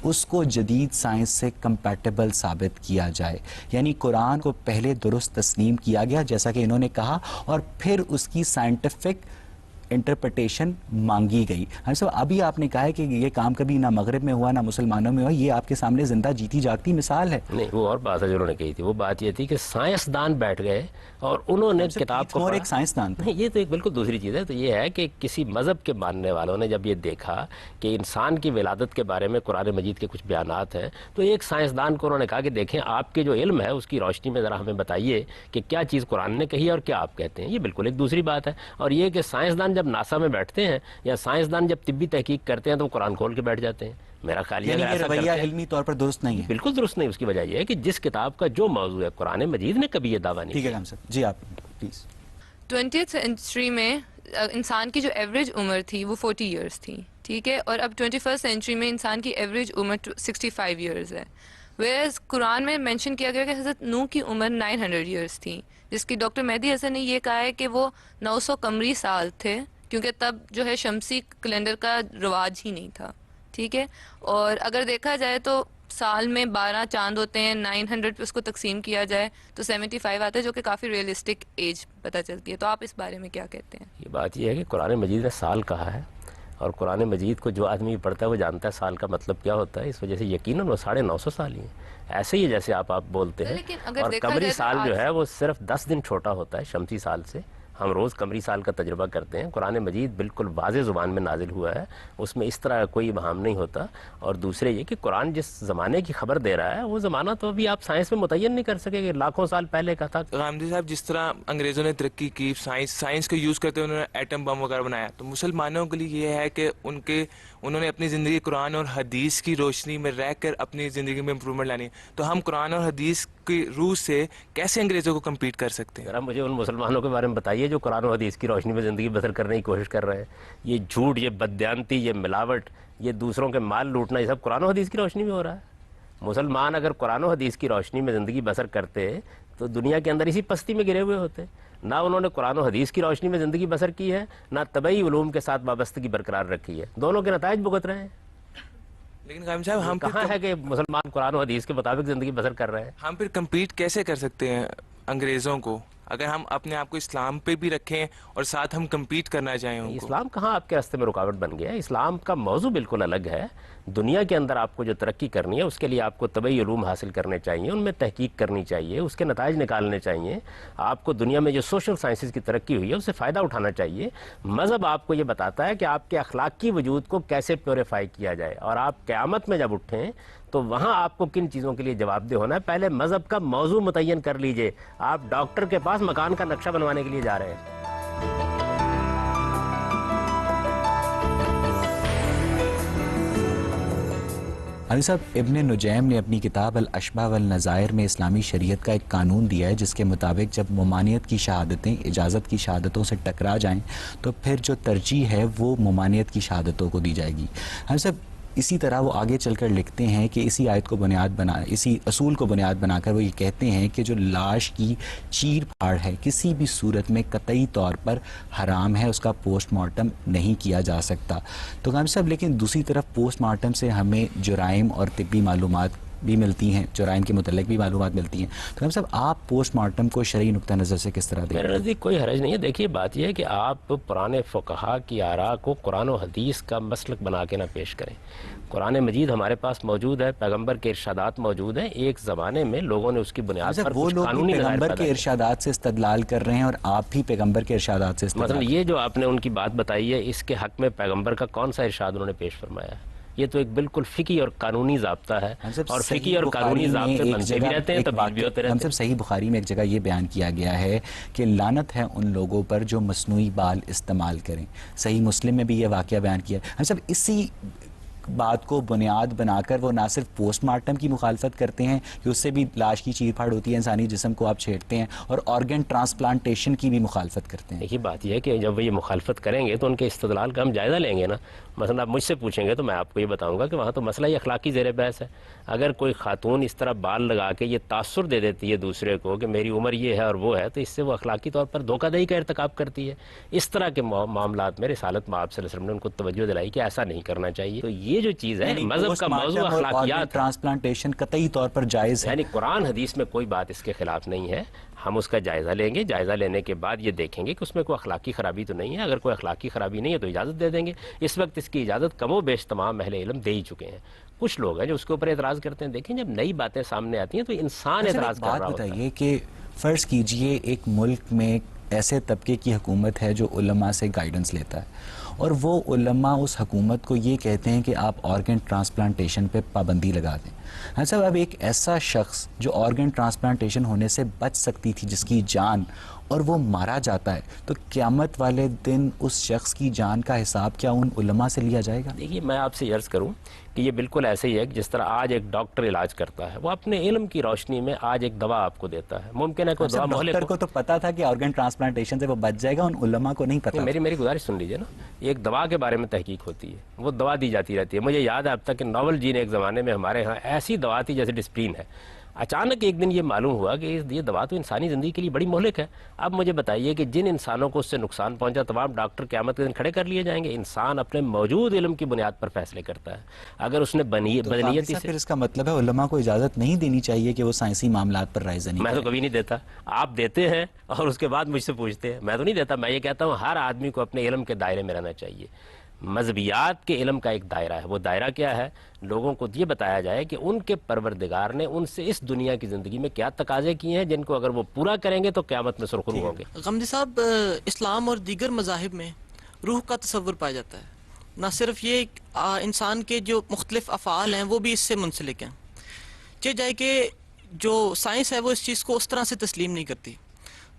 اس کو جدید سائنس سے کمپیٹیبل ثابت کیا جائے. یعنی قرآن کو پہلے درست تسلیم کیا گیا جیسا کہ انہوں نے کہا، اور پھر اس کی سائنٹیفک انٹرپریٹیشن مانگی گئی. ہم سب ابھی آپ نے کہا ہے کہ یہ کام کبھی نہ مغرب میں ہوا نہ مسلمانوں میں ہوا. یہ آپ کے سامنے زندہ جیتی جاگتی مثال ہے. نہیں، وہ اور بات ہے جو انہوں نے کہی تھی. وہ بات یہ تھی کہ سائنسدان بیٹھ گئے اور انہوں نے کتاب کو اور ایک سائنسدان تھا. یہ تو ایک بالکل دوسری چیز ہے. تو یہ ہے کہ کسی مذہب کے ماننے والوں نے جب یہ دیکھا کہ انسان کی ولادت کے بارے میں قرآن مجید کے کچھ بیانات ہیں، تو ایک سائنسدان کو انہوں نے کہا کہ دیکھیں آپ کے جو علم ہے اس کی روشنی میں ذرا ہمیں بتائیے کہ کیا چیز قرآن نے کہی اور کیا آپ کہتے ہیں. یہ بالکل ایک دوسری بات ہے. اور یہ کہ سائنسدان جب ناسا میں بیٹھتے ہیں یا سائنسدان جب طبی تحقیق کرتے ہیں تو وہ قرآن کھول کے بیٹھ جاتے ہیں. میرا خیال یہ رویہ علمی طور پر درست نہیں ہے. بالکل درست نہیں. اس کی وجہ یہ ہے کہ جس کتاب کا جو موضوع ہے قرآن مجید نے کبھی یہ دعویٰ نہیں کیا. جی آپ پلیز. 20th سینچری میں انسان کی جو ایوریج عمر تھی وہ 40 ایئرس تھی، ٹھیک ہے، اور اب 21st سینچری میں انسان کی ایوریج عمر 65 ایئرز ہے. ویئرز قرآن میں مینشن کیا گیا کہ حضرت نوح کی عمر 900 ایئرس تھی، جس کی ڈاکٹر مہدی حسن نے یہ کہا ہے کہ وہ 900 قمری سال تھے، کیونکہ تب جو ہے شمسی کیلنڈر کا رواج ہی نہیں تھا، ٹھیک ہے. اور اگر دیکھا جائے تو سال میں 12 چاند ہوتے ہیں، 900 پہ اس کو تقسیم کیا جائے تو 75 آتا ہے، جو کہ کافی ریئلسٹک ایج پتہ چلتی ہے. تو آپ اس بارے میں کیا کہتے ہیں؟ یہ بات یہ ہے کہ قرآن مجید نے سال کہا ہے، اور قرآن مجید کو جو آدمی پڑھتا ہے وہ جانتا ہے سال کا مطلب کیا ہوتا ہے. اس وجہ سے یقیناً وہ 950 سال ہی ہیں. ایسے ہی جیسے آپ بولتے ہیں. اور قمری سال جو ہے وہ صرف 10 دن چھوٹا ہوتا ہے شمسی سال سے. ہم روز قمری سال کا تجربہ کرتے ہیں. قرآن مجید بالکل واضح زبان میں نازل ہوا ہے، اس میں اس طرح کوئی ابہام نہیں ہوتا. اور دوسرے یہ کہ قرآن جس زمانے کی خبر دے رہا ہے وہ زمانہ تو ابھی آپ سائنس میں متعین نہیں کر سکے کہ لاکھوں سال پہلے کا تھا. غامدی صاحب، جس طرح انگریزوں نے ترقی کی، سائنس کو یوز کرتے انہوں نے ایٹم بم وغیرہ بنایا، تو مسلمانوں کے لیے یہ ہے کہ انہوں نے اپنی زندگی قرآن اور حدیث کی روشنی میں رہ کر اپنی زندگی میں امپرومنٹ لانی ہے. تو ہم قرآن اور حدیث کی روح سے کیسے انگریزوں کو کمپیٹ کر سکتے ہیں؟ ذرا مجھے ان مسلمانوں کے بارے میں بتائیے جو قرآن و حدیث کی روشنی میں زندگی بسر کرنے کی کوشش کر رہے ہیں. یہ جھوٹ، یہ بددیانتی، یہ ملاوٹ، یہ دوسروں کے مال لوٹنا، یہ سب قرآن و حدیث کی روشنی میں ہو رہا ہے. مسلمان اگر قرآن و حدیث کی روشنی میں زندگی بسر کرتے تو دنیا کے اندر اسی پستی میں گرے ہوئے ہوتے. نہ انہوں نے قرآن و حدیث کی روشنی میں زندگی بسر کی ہے، نہ طبعی علوم کے ساتھ وابستگی برقرار رکھی ہے. دونوں کے نتائج بھگت رہے ہیں. لیکن قائم صاحب، ہم کہاں ہے کہ مسلمان قرآن و حدیث کے مطابق زندگی بسر کر رہے ہیں؟ ہم پھر کمپیٹ کیسے کر سکتے ہیں انگریزوں کو اگر ہم اپنے آپ کو اسلام پہ بھی رکھیں اور ساتھ ہم کمپیٹ کرنا چاہیں ان کو؟ اسلام کہاں آپ کے راستے میں رکاوٹ بن گیا ہے؟ اسلام کا موضوع بالکل الگ ہے. دنیا کے اندر آپ کو جو ترقی کرنی ہے اس کے لیے آپ کو طبعی علوم حاصل کرنے چاہیے، ان میں تحقیق کرنی چاہیے، اس کے نتائج نکالنے چاہیے. آپ کو دنیا میں جو سوشل سائنسز کی ترقی ہوئی ہے اس سے فائدہ اٹھانا چاہیے. مذہب آپ کو یہ بتاتا ہے کہ آپ کے اخلاقی وجود کو کیسے پیوریفائی کیا جائے، اور آپ قیامت میں جب اٹھیں تو وہاں آپ کو کن چیزوں کے لیے جواب دہ ہونا ہے. پہلے مذہب کا موضوع متعین کر لیجئے. آپ ڈاکٹر کے پاس مکان کا نقشہ بنوانے کے لیے جا رہے ہیں. علی صاحب، ابن نجیم نے اپنی کتاب الاشباح والنظائر میں اسلامی شریعت کا ایک قانون دیا ہے جس کے مطابق جب ممانعت کی شہادتیں اجازت کی شہادتوں سے ٹکرا جائیں تو پھر جو ترجیح ہے وہ ممانعت کی شہادتوں کو دی جائے گی. ہم صاحب، اسی طرح وہ آگے چل کر لکھتے ہیں کہ اسی آیت کو اسی اصول کو بنیاد بنا کر وہ یہ کہتے ہیں کہ جو لاش کی چیر پھاڑ ہے کسی بھی صورت میں قطعی طور پر حرام ہے، اس کا پوسٹ مارٹم نہیں کیا جا سکتا۔ تو غام صاحب لیکن دوسری طرف پوسٹ مارٹم سے ہمیں جرائم اور طبی معلومات بھی ملتی ہیں، جرائم کے متعلق بھی معلومات ملتی ہیں، تو ہم صاحب آپ پوسٹ مارٹم کو شرعی نقطہ نظر سے کس طرح دیکھیں؟ میرے نزدیک کوئی حرج نہیں ہے۔ دیکھیے بات یہ ہے کہ آپ پرانے فقہا کی آراء کو قرآن و حدیث کا مسلک بنا کے نہ پیش کریں۔ قرآن مجید ہمارے پاس موجود ہے، پیغمبر کے ارشادات موجود ہیں، ایک زمانے میں لوگوں نے اس کی بنیاد پر وہ کچھ لوگ قانونی بھی نظائر پیغمبر پیدا کے کیے۔ ارشادات سے استدلال کر رہے ہیں اور آپ بھی پیغمبر کے ارشادات سے مثلا استدلال یہ جو آپ نے ان کی بات بتائی ہے، اس کے حق میں پیغمبر کا کون سا ارشاد انہوں نے پیش فرمایا ہے؟ یہ تو ایک بالکل فقہی اور قانونی ضابطہ ہے، اور فقہی اور قانونی ضابطے بنتے بھی رہتے ہیں، تبدیل بھی ہوتے ہم رہتے سب صحیح بخاری میں ایک جگہ یہ بیان کیا گیا ہے کہ لعنت ہے ان لوگوں پر جو مصنوعی بال استعمال کریں۔ صحیح مسلم میں بھی یہ واقعہ بیان کیا ہے۔ ہم سب اسی بات کو بنیاد بنا کر وہ نہ صرف پوسٹ مارٹم کی مخالفت کرتے ہیں کہ اس سے بھی لاش کی چیر پھاڑ ہوتی ہے، انسانی جسم کو آپ چھیڑتے ہیں، اور آرگن ٹرانسپلانٹیشن کی بھی مخالفت کرتے ہیں۔ دیکھیے بات یہ ہے کہ جب وہ یہ مخالفت کریں گے تو ان کے استدلال کا ہم جائزہ لیں گے نا۔ مثلا آپ مجھ سے پوچھیں گے تو میں آپ کو یہ بتاؤں گا کہ وہاں تو مسئلہ یہ اخلاقی زیر بحث ہے۔ اگر کوئی خاتون اس طرح بال لگا کے یہ تاثر دے دیتی ہے دوسرے کو کہ میری عمر یہ ہے اور وہ ہے، تو اس سے وہ اخلاقی طور پر دھوکہ دہی کا ارتکاب کرتی ہے۔ اس طرح کے معاملات میں رسالت مآب صلی اللہ علیہ وسلم نے ان کو توجہ دلائی کہ ایسا نہیں کرنا چاہیے۔ تو یہ جو چیز ہے مذہب کا موضوع اخلاقیات، ٹرانسپلانٹیشن قطعی طور پر جائز ہے، یعنی قرآن حدیث میں کوئی بات اس کے خلاف نہیں ہے۔ ہم اس کا جائزہ لیں گے، جائزہ لینے کے بعد یہ دیکھیں گے کہ اس میں کوئی اخلاقی خرابی تو نہیں ہے۔ اگر کوئی اخلاقی خرابی نہیں ہے تو اجازت دے دیں گے۔ اس وقت اس کی اجازت کم و بیش تمام اہل علم دے ہی چکے ہیں۔ کچھ لوگ ہیں جو اس کے اوپر اعتراض کرتے ہیں۔ دیکھیں جب نئی باتیں سامنے آتی ہیں تو انسان اعتراض کر رہا ہوتا ہے۔ بتائیے کہ فرض کیجئے ایک ملک میں ایسے طبقے کی حکومت ہے جو علماء سے گائیڈنس لیتا ہے، اور وہ علماء اس حکومت کو یہ کہتے ہیں کہ آپ آرگن ٹرانسپلانٹیشن پہ پابندی لگا دیں۔ ہاں صاحب، اب ایک ایسا شخص جو آرگن ٹرانسپلانٹیشن ہونے سے بچ سکتی تھی، جس کی جان، اور وہ مارا جاتا ہے، تو قیامت والے دن اس شخص کی جان کا حساب کیا ان علماء سے لیا جائے گا؟ دیکھیے میں آپ سے عرض کروں کہ یہ بالکل ایسے ہی ہے کہ جس طرح آج ایک ڈاکٹر علاج کرتا ہے، وہ اپنے علم کی روشنی میں آج ایک دوا آپ کو دیتا ہے۔ ممکن ہے کوئی دوا ڈاکٹر کو تو پتا تھا کہ آرگن ٹرانسپلانٹیشن سے وہ بچ جائے گا، ان علماء کو نہیں پتا۔ میری گزارش سن لیجیے نا، ایک دوا کے بارے میں تحقیق ہوتی ہے، وہ دوا دی جاتی رہتی ہے۔ مجھے یاد ہے اب تک کہ ناول جی نے ایک زمانے میں ہمارے ہاں ایسی دوا تھی جیسے ڈسپلین ہے۔ اچانک ایک دن یہ معلوم ہوا کہ یہ دوا تو انسانی زندگی کے لیے بڑی مہلک ہے۔ اب مجھے بتائیے کہ جن انسانوں کو اس سے نقصان پہنچا تمام ڈاکٹر قیامت کے دن کھڑے کر لیے جائیں گے؟ انسان اپنے موجود علم کی بنیاد پر فیصلے کرتا ہے۔ اگر اس نے بدنیتی سے، پھر اس کا مطلب ہے علماء کو اجازت نہیں دینی چاہیے کہ وہ سائنسی معاملات پر رائے زنی میں تو کبھی نہیں دیتا۔ آپ دیتے ہیں اور اس کے بعد مجھ سے پوچھتے ہیں، میں تو نہیں دیتا۔ میں یہ کہتا ہوں ہر آدمی کو اپنے علم کے دائرے میں رہنا چاہیے۔ مذہبیات کے علم کا ایک دائرہ ہے، وہ دائرہ کیا ہے؟ لوگوں کو یہ بتایا جائے کہ ان کے پروردگار نے ان سے اس دنیا کی زندگی میں کیا تقاضے کیے ہیں جن کو اگر وہ پورا کریں گے تو قیامت میں سرخرو ہوں گے۔ غمدی صاحب، اسلام اور دیگر مذاہب میں روح کا تصور پایا جاتا ہے۔ نہ صرف یہ انسان کے جو مختلف افعال ہیں وہ بھی اس سے منسلک ہیں۔ چاہے جائے کہ جو سائنس ہے وہ اس چیز کو اس طرح سے تسلیم نہیں کرتی،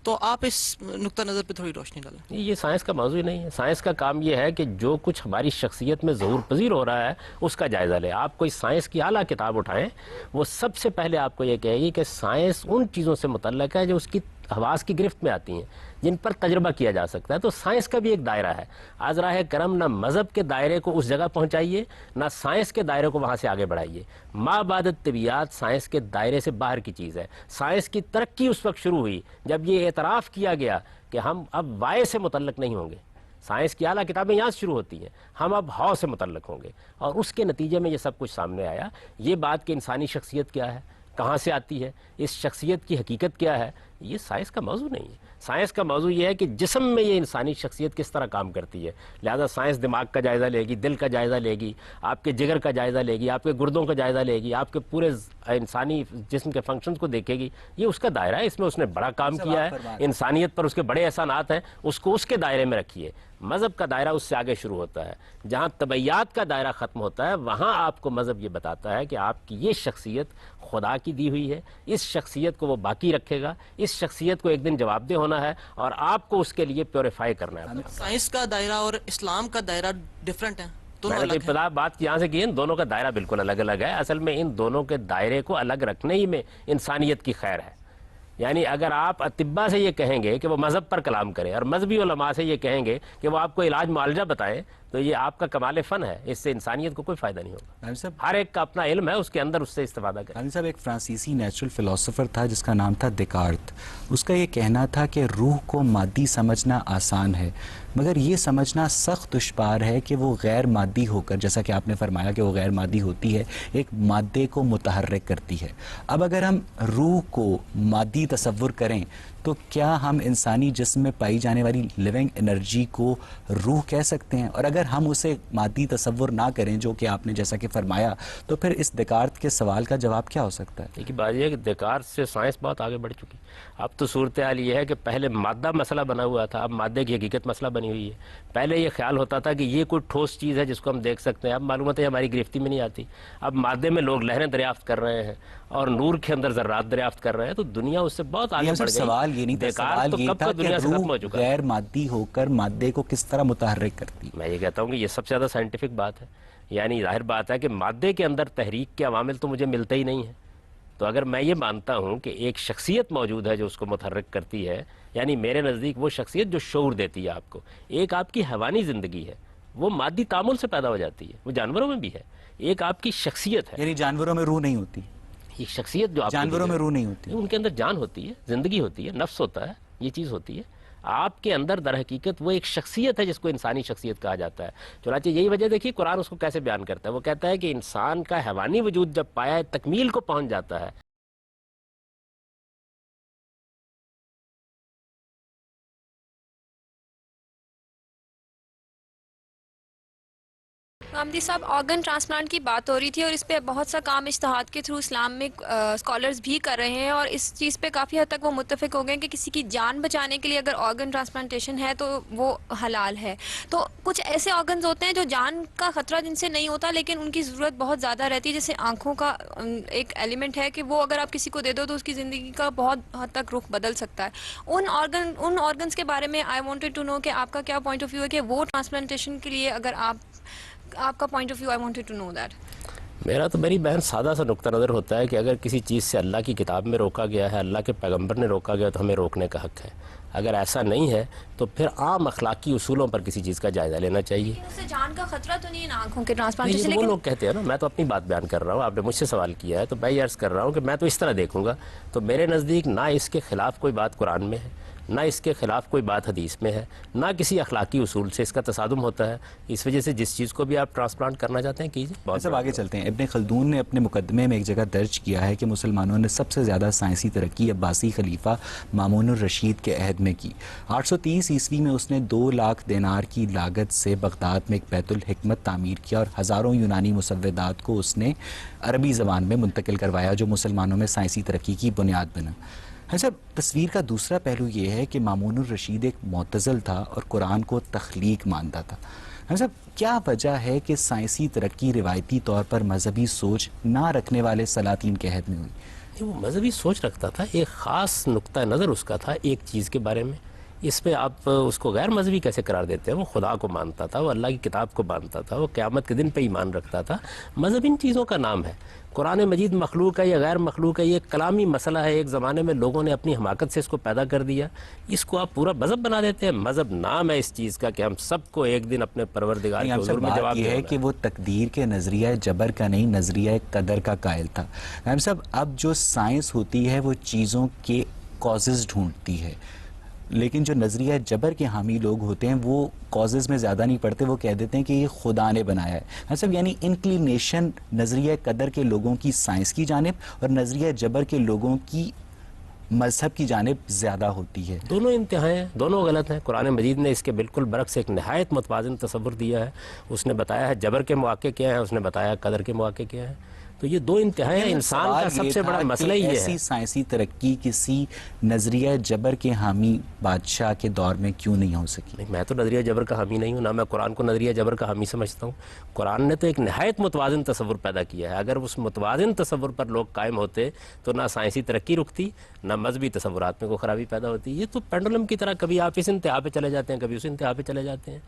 تو آپ اس نقطہ نظر پہ تھوڑی روشنی ڈالیں۔ یہ سائنس کا موضوع ہی نہیں ہے۔ سائنس کا کام یہ ہے کہ جو کچھ ہماری شخصیت میں ظہور پذیر ہو رہا ہے اس کا جائزہ لیں۔ آپ کوئی سائنس کی اعلیٰ کتاب اٹھائیں، وہ سب سے پہلے آپ کو یہ کہے گی کہ سائنس ان چیزوں سے متعلق ہے جو اس کی حواس کی گرفت میں آتی ہیں، جن پر تجربہ کیا جا سکتا ہے۔ تو سائنس کا بھی ایک دائرہ ہے۔ آج راہ کرم نہ مذہب کے دائرے کو اس جگہ پہنچائیے، نہ سائنس کے دائرے کو وہاں سے آگے بڑھائیے۔ ما بعد طبیعیات سائنس کے دائرے سے باہر کی چیز ہے۔ سائنس کی ترقی اس وقت شروع ہوئی جب یہ اعتراف کیا گیا کہ ہم اب وائے سے متعلق نہیں ہوں گے۔ سائنس کی اعلیٰ کتابیں یہاں سے شروع ہوتی ہیں، ہم اب ہاؤ سے متعلق ہوں گے، اور اس کے نتیجے میں یہ سب کچھ سامنے آیا۔ یہ بات کہ انسانی شخصیت کیا ہے، کہاں سے آتی ہے، اس شخصیت کی حقیقت کیا ہے، یہ سائنس کا موضوع نہیں ہے۔ سائنس کا موضوع یہ ہے کہ جسم میں یہ انسانی شخصیت کس طرح کام کرتی ہے۔ لہذا سائنس دماغ کا جائزہ لے گی، دل کا جائزہ لے گی، آپ کے جگر کا جائزہ لے گی، آپ کے گردوں کا جائزہ لے گی، آپ کے پورے انسانی جسم کے فنکشنز کو دیکھے گی۔ یہ اس کا دائرہ ہے، اس میں اس نے بڑا کام کیا ہے، انسانیت پر اس کے بڑے احسانات ہیں، اس کو اس کے دائرے میں رکھیے۔ مذہب کا دائرہ اس سے آگے شروع ہوتا ہے۔ جہاں طبیعیات کا دائرہ ختم ہوتا ہے وہاں آپ کو مذہب یہ بتاتا ہے کہ آپ کی یہ شخصیت خدا کی دی ہوئی ہے، اس شخصیت کو وہ باقی رکھے گا، اس شخصیت کو ایک دن جواب دہ ہونا ہے، اور آپ کو اس کے لیے پیوریفائی کرنا ہے۔ سائنس کا دائرہ اور اسلام کا دائرہ ڈیفرنٹ ہے، دونوں میں نے الگ ہیں۔ ابتدا بات یہاں سے کی، ان دونوں کا دائرہ بالکل الگ الگ ہے۔ اصل میں ان دونوں کے دائرے کو الگ رکھنے ہی میں انسانیت کی خیر ہے۔ یعنی اگر آپ اطباء سے یہ کہیں گے کہ وہ مذہب پر کلام کریں اور مذہبی علماء سے یہ کہیں گے کہ وہ آپ کو علاج معالجہ بتائیں تو یہ آپ کا کمال فن ہے، اس سے انسانیت کو کوئی فائدہ نہیں ہوگا۔ ہر ایک کا اپنا علم ہے، اس کے اندر اس سے استفادہ کریں۔ عالم صاحب، ایک فرانسیسی نیچرل فلاسفر تھا جس کا نام تھا دیکارت۔ اس کا یہ کہنا تھا کہ روح کو مادی سمجھنا آسان ہے مگر یہ سمجھنا سخت دشوار ہے کہ وہ غیر مادی ہو کر، جیسا کہ آپ نے فرمایا کہ وہ غیر مادی ہوتی ہے، ایک مادے کو متحرک کرتی ہے۔ اب اگر ہم روح کو مادی تصور کریں تو کیا ہم انسانی جسم میں پائی جانے والی لیونگ انرجی کو روح کہہ سکتے ہیں؟ اور اگر ہم اسے مادی تصور نہ کریں، جو کہ آپ نے جیسا کہ فرمایا، تو پھر اس دیکارت کے سوال کا جواب کیا ہو سکتا ہے؟ ایک بات یہ ہے کہ دیکارت سے سائنس بہت آگے بڑھ چکی۔ اب تو صورتحال یہ ہے کہ پہلے مادہ مسئلہ بنا ہوا تھا، اب مادے کی حقیقت مسئلہ بنی ہوئی ہے۔ پہلے یہ خیال ہوتا تھا کہ یہ کوئی ٹھوس چیز ہے جس کو ہم دیکھ سکتے ہیں، اب معلومات ہے ہماری گرفتی میں نہیں آتی۔ اب مادے میں لوگ لہریں دریافت کر رہے ہیں اور نور کے اندر ذرات دریافت کر رہے ہیں، تو دنیا اس سے بہت آگے بڑھ گئی۔ سوال یہ نہیں تھا، سوال یہ تھا کہ روح غیر مادی ہو کر مادے کو کس طرح متحرک کرتی۔ میں یہ کہتا ہوں کہ یہ سب سے زیادہ سائنٹیفک بات ہے، یعنی ظاہر بات ہے کہ مادے کے اندر تحریک کے عوامل تو مجھے ملتے ہی نہیں ہیں۔ تو اگر میں یہ مانتا ہوں کہ ایک شخصیت موجود ہے جو اس کو متحرک کرتی ہے، یعنی میرے نزدیک وہ شخصیت جو شعور دیتی ہے آپ کو، ایک آپ کی حیوانی زندگی ہے، وہ مادی تعامل سے پیدا ہو جاتی ہے، وہ جانوروں میں بھی ہے۔ ایک آپ کی شخصیت ہے، یعنی جانوروں میں روح نہیں ہوتی؟ یہ شخصیت جو آپ جانوروں میں روح نہیں ہوتی، ان کے اندر جان ہوتی ہے، زندگی ہوتی ہے، نفس ہوتا ہے، یہ چیز ہوتی ہے۔ آپ کے اندر در حقیقت وہ ایک شخصیت ہے جس کو انسانی شخصیت کہا جاتا ہے۔ چنانچہ یہی وجہ دیکھیے قرآن اس کو کیسے بیان کرتا ہے، وہ کہتا ہے کہ انسان کا حیوانی وجود جب پایا تکمیل کو پہنچ جاتا ہے، غامدی صاحب، آرگن ٹرانسپلانٹ کی بات ہو رہی تھی اور اس پہ بہت سا کام اجتہاد کے تھرو اسلامک اسکالرز بھی کر رہے ہیں، اور اس چیز پہ کافی حد تک وہ متفق ہو گئے کہ کسی کی جان بچانے کے لیے اگر آرگن ٹرانسپلانٹیشن ہے تو وہ حلال ہے۔ تو کچھ ایسے آرگنز ہوتے ہیں جو جان کا خطرہ جن سے نہیں ہوتا لیکن ان کی ضرورت بہت زیادہ رہتی ہے، جیسے آنکھوں کا ایک ایلیمنٹ ہے کہ وہ اگر آپ کسی کو دے دو تو اس کی زندگی کا بہت حد تک رخ بدل سکتا ہے۔ ان آرگنز کے بارے میں آئی وانٹڈ ٹو نو کہ آپ کا کیا پوائنٹ آف ویو ہے کہ وہ ٹرانسپلانٹیشن کے لیے اگر آپ کا point of view, I wanted to know that. میرا تو میری بہن سادہ سا نقطہ نظر ہوتا ہے کہ اگر کسی چیز سے اللہ کی کتاب میں روکا گیا ہے، اللہ کے پیغمبر نے روکا گیا تو ہمیں روکنے کا حق ہے۔ اگر ایسا نہیں ہے تو پھر عام اخلاقی اصولوں پر کسی چیز کا جائزہ لینا چاہیے۔ اس سے جان کا خطرہ تو نہیں ہے نا آنکھوں کے یہ ٹرانسپلانٹیشن؟ وہ لوگ کہتے ہیں نا، میں تو اپنی بات بیان کر رہا ہوں، آپ نے مجھ سے سوال کیا ہے تو میں یہ عرض کر رہا ہوں کہ میں تو اس طرح دیکھوں گا، تو میرے نزدیک نہ اس کے خلاف کوئی بات قرآن میں ہے، نہ اس کے خلاف کوئی بات حدیث میں ہے، نہ کسی اخلاقی اصول سے اس کا تصادم ہوتا ہے۔ اس وجہ سے جس چیز کو بھی آپ ٹرانسپلانٹ کرنا چاہتے ہیں کیجیے۔ سب آگے چلتے ہیں۔ ابن خلدون نے اپنے مقدمے میں ایک جگہ درج کیا ہے کہ مسلمانوں نے سب سے زیادہ سائنسی ترقی عباسی خلیفہ مامون الرشید کے عہد میں کی۔ 830 عیسوی میں اس نے 2 لاکھ دینار کی لاگت سے بغداد میں ایک بیت الحکمت تعمیر کیا اور ہزاروں یونانی مسودات کو اس نے عربی زبان میں منتقل کروایا، جو مسلمانوں میں سائنسی ترقی کی بنیاد بنا۔ صاحب، تصویر کا دوسرا پہلو یہ ہے کہ مامون الرشید ایک معتزل تھا اور قرآن کو تخلیق مانتا تھا۔ صاحب، کیا وجہ ہے کہ سائنسی ترقی روایتی طور پر مذہبی سوچ نہ رکھنے والے سلاطین کے عہد میں ہوئی؟ وہ مذہبی سوچ رکھتا تھا، ایک خاص نقطہ نظر اس کا تھا ایک چیز کے بارے میں، اس پہ آپ اس کو غیر مذہبی کیسے قرار دیتے ہیں؟ وہ خدا کو مانتا تھا، وہ اللہ کی کتاب کو مانتا تھا، وہ قیامت کے دن پہ ایمان رکھتا تھا۔ مذہب ان چیزوں کا نام ہے۔ قرآن مجید مخلوق ہے یا غیر مخلوق ہے، یہ کلامی مسئلہ ہے۔ ایک زمانے میں لوگوں نے اپنی حماقت سے اس کو پیدا کر دیا، اس کو آپ پورا مذہب بنا دیتے ہیں۔ مذہب نام ہے اس چیز کا کہ ہم سب کو ایک دن اپنے پروردگار کے حضور میں جواب یہ ہے کہ وہ تقدیر کے نظریہ جبر کا نہیں، نظریہ قدر کا قائل تھا۔ صاحب، اب جو سائنس ہوتی ہے وہ چیزوں کے کازز ڈھونڈتی ہے، لیکن جو نظریہ جبر کے حامی لوگ ہوتے ہیں وہ کازز میں زیادہ نہیں پڑتے، وہ کہہ دیتے ہیں کہ یہ خدا نے بنایا ہے۔ صاحب، یعنی انکلینیشن نظریہ قدر کے لوگوں کی سائنس کی جانب اور نظریہ جبر کے لوگوں کی مذہب کی جانب زیادہ ہوتی ہے۔ دونوں انتہائیں ہیں، دونوں غلط ہیں۔ قرآن مجید نے اس کے بالکل برعکس ایک نہایت متوازن تصور دیا ہے۔ اس نے بتایا ہے جبر کے مواقع کیا ہیں، اس نے بتایا قدر کے مواقع کیا ہیں۔ تو یہ دو انتہائیں ہیں۔ انسان کا سب سے بڑا مسئلہ یہ ہے ایسی سائنسی ترقی کسی نظریہ جبر کے حامی بادشاہ کے دور میں کیوں نہیں ہو سکی؟ میں تو نظریہ جبر کا حامی نہیں ہوں، نہ میں قرآن کو نظریہ جبر کا حامی سمجھتا ہوں۔ قرآن نے تو ایک نہایت متوازن تصور پیدا کیا ہے۔ اگر اس متوازن تصور پر لوگ قائم ہوتے تو نہ سائنسی ترقی رکتی، نہ مذہبی تصورات میں کوئی خرابی پیدا ہوتی۔ یہ تو پینڈولم کی طرح کبھی آپ اس انتہا پہ چلے جاتے ہیں، کبھی اس انتہا پہ چلے جاتے ہیں۔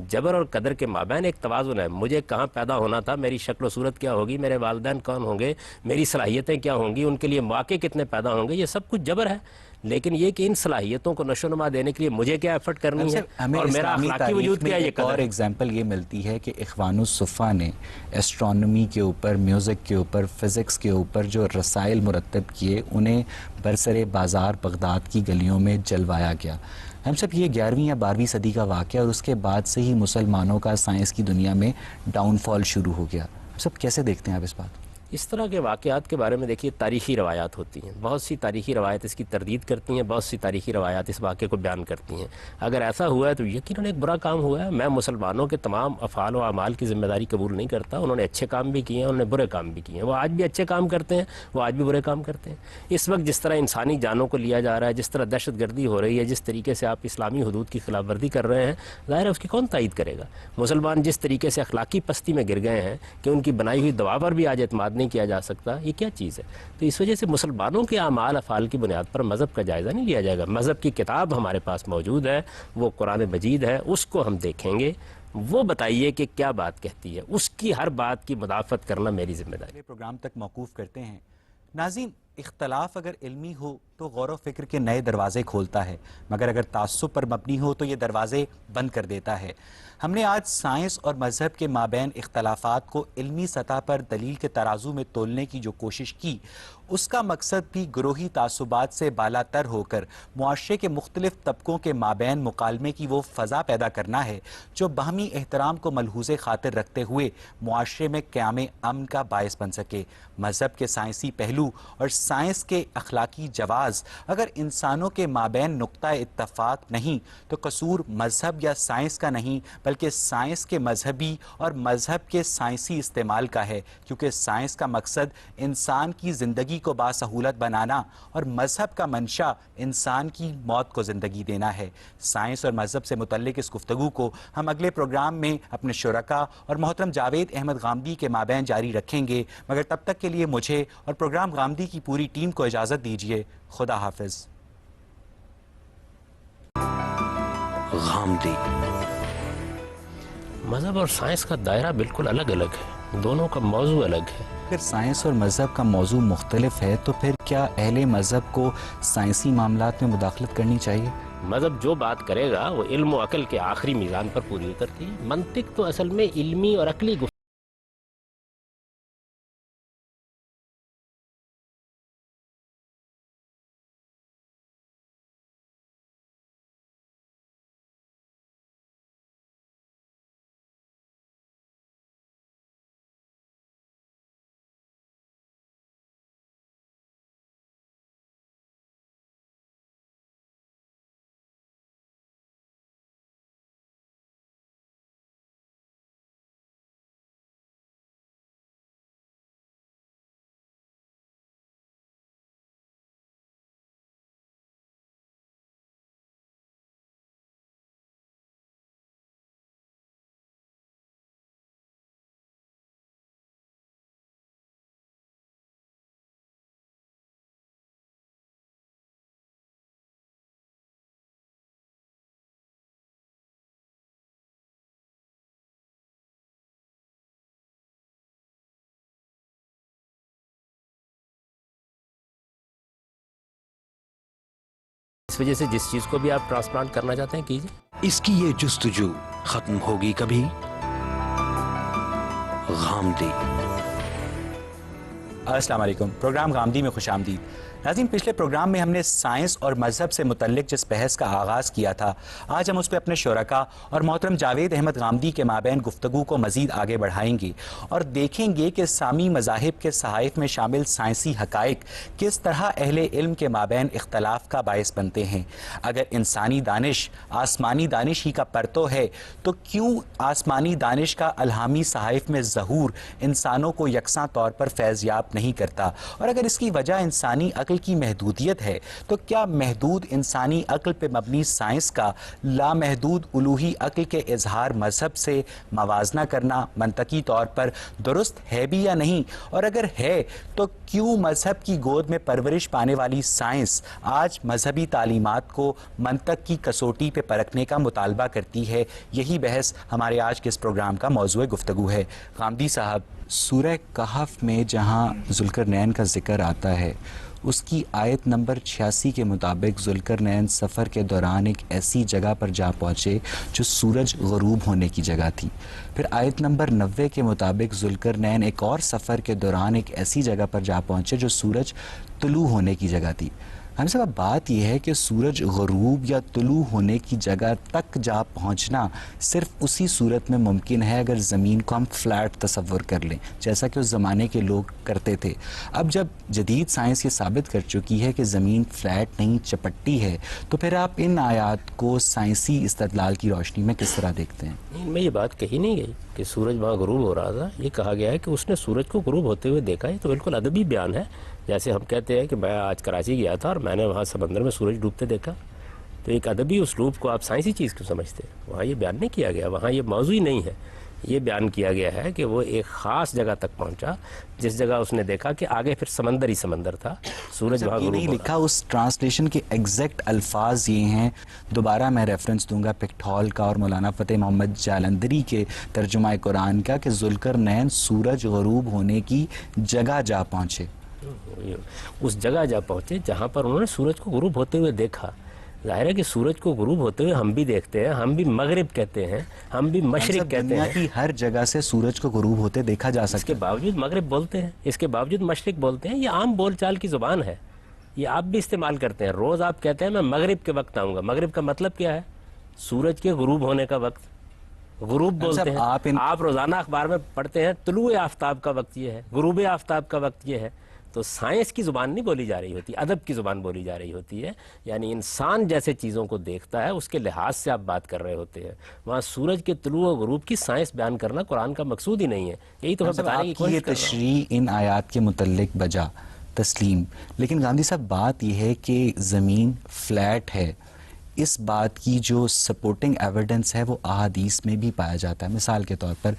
جبر اور قدر کے مابین ایک توازن ہے۔ مجھے کہاں پیدا ہونا تھا، میری شکل و صورت کیا ہوگی، میرے والدین کون ہوں گے, میری صلاحیتیں کیا ہوں گی, ان کے لیے مواقع کتنے پیدا ہوں گے, یہ سب کچھ جبر ہے. لیکن یہ کہ ان صلاحیتوں کو نشو و نما دینے کے لیے مجھے کیا ایفرٹ کرنی ہے اور میرا اخلاقی وجود کیا, یہ اور ایگزامپل یہ ملتی ہے کہ اخوان الصفا نے ایسٹرونومی کے اوپر, میوزک کے اوپر, فزکس کے اوپر جو رسائل مرتب کیے انہیں برسر بازار بغداد کی گلیوں میں جلوایا گیا. ہم سب یہ 11ویں یا 12ویں صدی کا واقعہ, اور اس کے بعد سے ہی مسلمانوں کا سائنس کی دنیا میں ڈاؤن فال شروع ہو گیا. ہم سب کیسے دیکھتے ہیں آپ اس بات؟ اس طرح کے واقعات کے بارے میں دیکھیے تاریخی روایات ہوتی ہیں, بہت سی تاریخی روایت اس کی تردید کرتی ہیں, بہت سی تاریخی روایات اس واقعے کو بیان کرتی ہیں. اگر ایسا ہوا ہے تو یقیناً ایک برا کام ہوا ہے. میں مسلمانوں کے تمام افعال و اعمال کی ذمہ داری قبول نہیں کرتا. انہوں نے اچھے کام بھی کیے ہیں, انہوں نے برے کام بھی کیے ہیں. وہ آج بھی اچھے کام کرتے ہیں, وہ آج بھی برے کام کرتے ہیں. اس وقت جس طرح انسانی جانوں کو لیا جا رہا ہے, جس طرح دہشت گردی ہو رہی ہے, جس طریقے سے آپ اسلامی حدود کی خلاف ورزی کر رہے ہیں, ظاہر ہے اس کی کون تائید کرے گا. مسلمان جس طریقے سے اخلاقی پستی میں گر گئے ہیں کہ ان کی بنائی ہوئی دوا پر بھی آج اعتماد نہیں کیا جا سکتا, یہ کیا چیز ہے؟ تو اس وجہ سے مسلمانوں کے اعمال افعال کی بنیاد پر مذہب کا جائزہ نہیں لیا جائے گا. مذہب کی کتاب ہمارے پاس موجود ہے, وہ قرآن مجید ہے, اس کو ہم دیکھیں گے. وہ بتائیے کہ کیا بات کہتی ہے, اس کی ہر بات کی مدافعت کرنا میری ذمہ داری. پروگرام تک موقوف کرتے ہیں. ناظرین, اختلاف اگر علمی ہو تو غور و فکر کے نئے دروازے کھولتا ہے, مگر اگر تعصب پر مبنی ہو تو یہ دروازے بند کر دیتا ہے. ہم نے آج سائنس اور مذہب کے مابین اختلافات کو علمی سطح پر دلیل کے ترازو میں تولنے کی جو کوشش کی, اس کا مقصد بھی گروہی تعصبات سے بالا تر ہو کر معاشرے کے مختلف طبقوں کے مابین مکالمے کی وہ فضا پیدا کرنا ہے جو باہمی احترام کو ملحوظ خاطر رکھتے ہوئے معاشرے میں قیام امن کا باعث بن سکے. مذہب کے سائنسی پہلو اور سائنس کے اخلاقی جواز اگر انسانوں کے مابین نقطہ اتفاق نہیں تو قصور مذہب یا سائنس کا نہیں بلکہ سائنس کے مذہبی اور مذہب کے سائنسی استعمال کا ہے, کیونکہ سائنس کا مقصد انسان کی زندگی کو باسہولت بنانا اور مذہب کا منشا انسان کی موت کو زندگی دینا ہے. سائنس اور مذہب سے متعلق اس گفتگو کو ہم اگلے پروگرام میں اپنے شرکا اور محترم جاوید احمد غامدی کے مابین جاری رکھیں گے, مگر تب تک کے لیے مجھے اور پروگرام غامدی کی پوری ٹیم کو اجازت دیجیے. خدا حافظ. غامدی. مذہب اور سائنس کا دائرہ بالکل الگ الگ ہے, دونوں کا موضوع الگ ہے. اگر سائنس اور مذہب کا موضوع مختلف ہے تو پھر کیا اہل مذہب کو سائنسی معاملات میں مداخلت کرنی چاہیے؟ مذہب جو بات کرے گا وہ علم و عقل کے آخری میزان پر پوری اترتی ہے. منطق تو اصل میں علمی اور عقلی اس وجہ سے جس چیز کو بھی آپ ٹرانسپلانٹ کرنا چاہتے ہیں کیجیے. اس کی یہ جستجو ختم ہوگی کبھی؟ غامدی. السلام علیکم. پروگرام غامدی میں خوش آمدید. ناظرین, پچھلے پروگرام میں ہم نے سائنس اور مذہب سے متعلق جس بحث کا آغاز کیا تھا, آج ہم اس پہ اپنے شرکا اور محترم جاوید احمد غامدی کے مابین گفتگو کو مزید آگے بڑھائیں گے اور دیکھیں گے کہ سامی مذاہب کے صحائف میں شامل سائنسی حقائق کس طرح اہل علم کے مابین اختلاف کا باعث بنتے ہیں. اگر انسانی دانش آسمانی دانش ہی کا پرتو ہے تو کیوں آسمانی دانش کا الہامی صحائف میں ظہور انسانوں کو یکساں طور پر فیض یاب نہیں کرتا, اور اگر اس کی وجہ انسانی عقل عقل کی محدودیت ہے تو کیا محدود انسانی عقل پہ مبنی سائنس کا لامحدود الوہی عقل کے اظہار مذہب سے موازنہ کرنا منطقی طور پر درست ہے بھی یا نہیں؟ اور اگر ہے تو کیوں مذہب کی گود میں پرورش پانے والی سائنس آج مذہبی تعلیمات کو منطق کی کسوٹی پہ پرکھنے کا مطالبہ کرتی ہے؟ یہی بحث ہمارے آج کے اس پروگرام کا موضوع گفتگو ہے۔ غامدی صاحب، سورہ کہف میں جہاں ذوالقرنین کا ذکر آتا ہے اس کی آیت نمبر 86 کے مطابق ذوالقرنین سفر کے دوران ایک ایسی جگہ پر جا پہنچے جو سورج غروب ہونے کی جگہ تھی۔ پھر آیت نمبر 90 کے مطابق ذوالقرنین ایک اور سفر کے دوران ایک ایسی جگہ پر جا پہنچے جو سورج طلوع ہونے کی جگہ تھی۔ ہم سب بات یہ ہے کہ سورج غروب یا طلوع ہونے کی جگہ تک جا پہنچنا صرف اسی صورت میں ممکن ہے اگر زمین کو ہم فلیٹ تصور کر لیں، جیسا کہ اس زمانے کے لوگ کرتے تھے۔ اب جب جدید سائنس یہ ثابت کر چکی ہے کہ زمین فلیٹ نہیں چپٹی ہے تو پھر آپ ان آیات کو سائنسی استدلال کی روشنی میں کس طرح دیکھتے ہیں؟ ان میں یہ بات کہی نہیں گئی کہ سورج وہاں غروب ہو رہا تھا، یہ کہا گیا ہے کہ اس نے سورج کو غروب ہوتے ہوئے دیکھا۔ یہ تو بالکل ادبی بیان ہے، جیسے ہم کہتے ہیں کہ میں آج کراچی گیا تھا اور میں نے وہاں سمندر میں سورج ڈوبتے دیکھا۔ تو ایک ادبی اسلوب کو آپ سائنسی چیز کیوں سمجھتے ہیں؟ وہاں یہ بیان نہیں کیا گیا، وہاں یہ موضوع ہی نہیں ہے۔ یہ بیان کیا گیا ہے کہ وہ ایک خاص جگہ تک پہنچا جس جگہ اس نے دیکھا کہ آگے پھر سمندر ہی سمندر تھا، سورج وہاں غروب نہیں لکھا۔ اس ٹرانسلیشن کے ایگزیکٹ الفاظ یہ ہیں، دوبارہ میں ریفرنس دوں گا پکٹھول کا اور مولانا فتح محمد جالندری کے ترجمہ قرآن کا، کہ ذوالقرنین سورج غروب ہونے کی جگہ جا پہنچے۔ اس جگہ جا پہنچے جہاں پر انہوں نے سورج کو غروب ہوتے ہوئے دیکھا۔ ظاہر ہے کہ سورج کو غروب ہوتے ہوئے ہم بھی دیکھتے ہیں، ہم بھی مغرب کہتے ہیں، ہم بھی مشرق کہتے ہیں۔ دنیا کی ہر جگہ سے سورج کو غروب ہوتے دیکھا جا سکتا ہے، اس کے باوجود مغرب بولتے ہیں، اس کے باوجود مشرق بولتے ہیں۔ یہ عام بول چال کی زبان ہے، یہ آپ بھی استعمال کرتے ہیں۔ روز آپ کہتے ہیں میں مغرب کے وقت آؤں گا، مغرب کا مطلب کیا ہے؟ سورج کے غروب ہونے کا وقت، غروب بولتے ہیں۔ آپ روزانہ اخبار میں پڑھتے ہیں طلوع آفتاب کا وقت یہ ہے، غروب آفتاب کا وقت یہ ہے۔ تو سائنس کی زبان نہیں بولی جا رہی ہوتی، ادب کی زبان بولی جا رہی ہوتی ہے، یعنی انسان جیسے چیزوں کو دیکھتا ہے اس کے لحاظ سے آپ بات کر رہے ہوتے ہیں۔ وہاں سورج کے طلوع و غروب کی سائنس بیان کرنا قرآن کا مقصود ہی نہیں ہے، یہی تو میں بتانے کی کوشش کر رہا ہوں۔ تشریح ان آیات کے متعلق بجا تسلیم، لیکن غامدی صاحب بات یہ ہے کہ زمین فلیٹ ہے، اس بات کی جو سپورٹنگ ایویڈنس ہے وہ احادیث میں بھی پایا جاتا ہے۔ مثال کے طور پر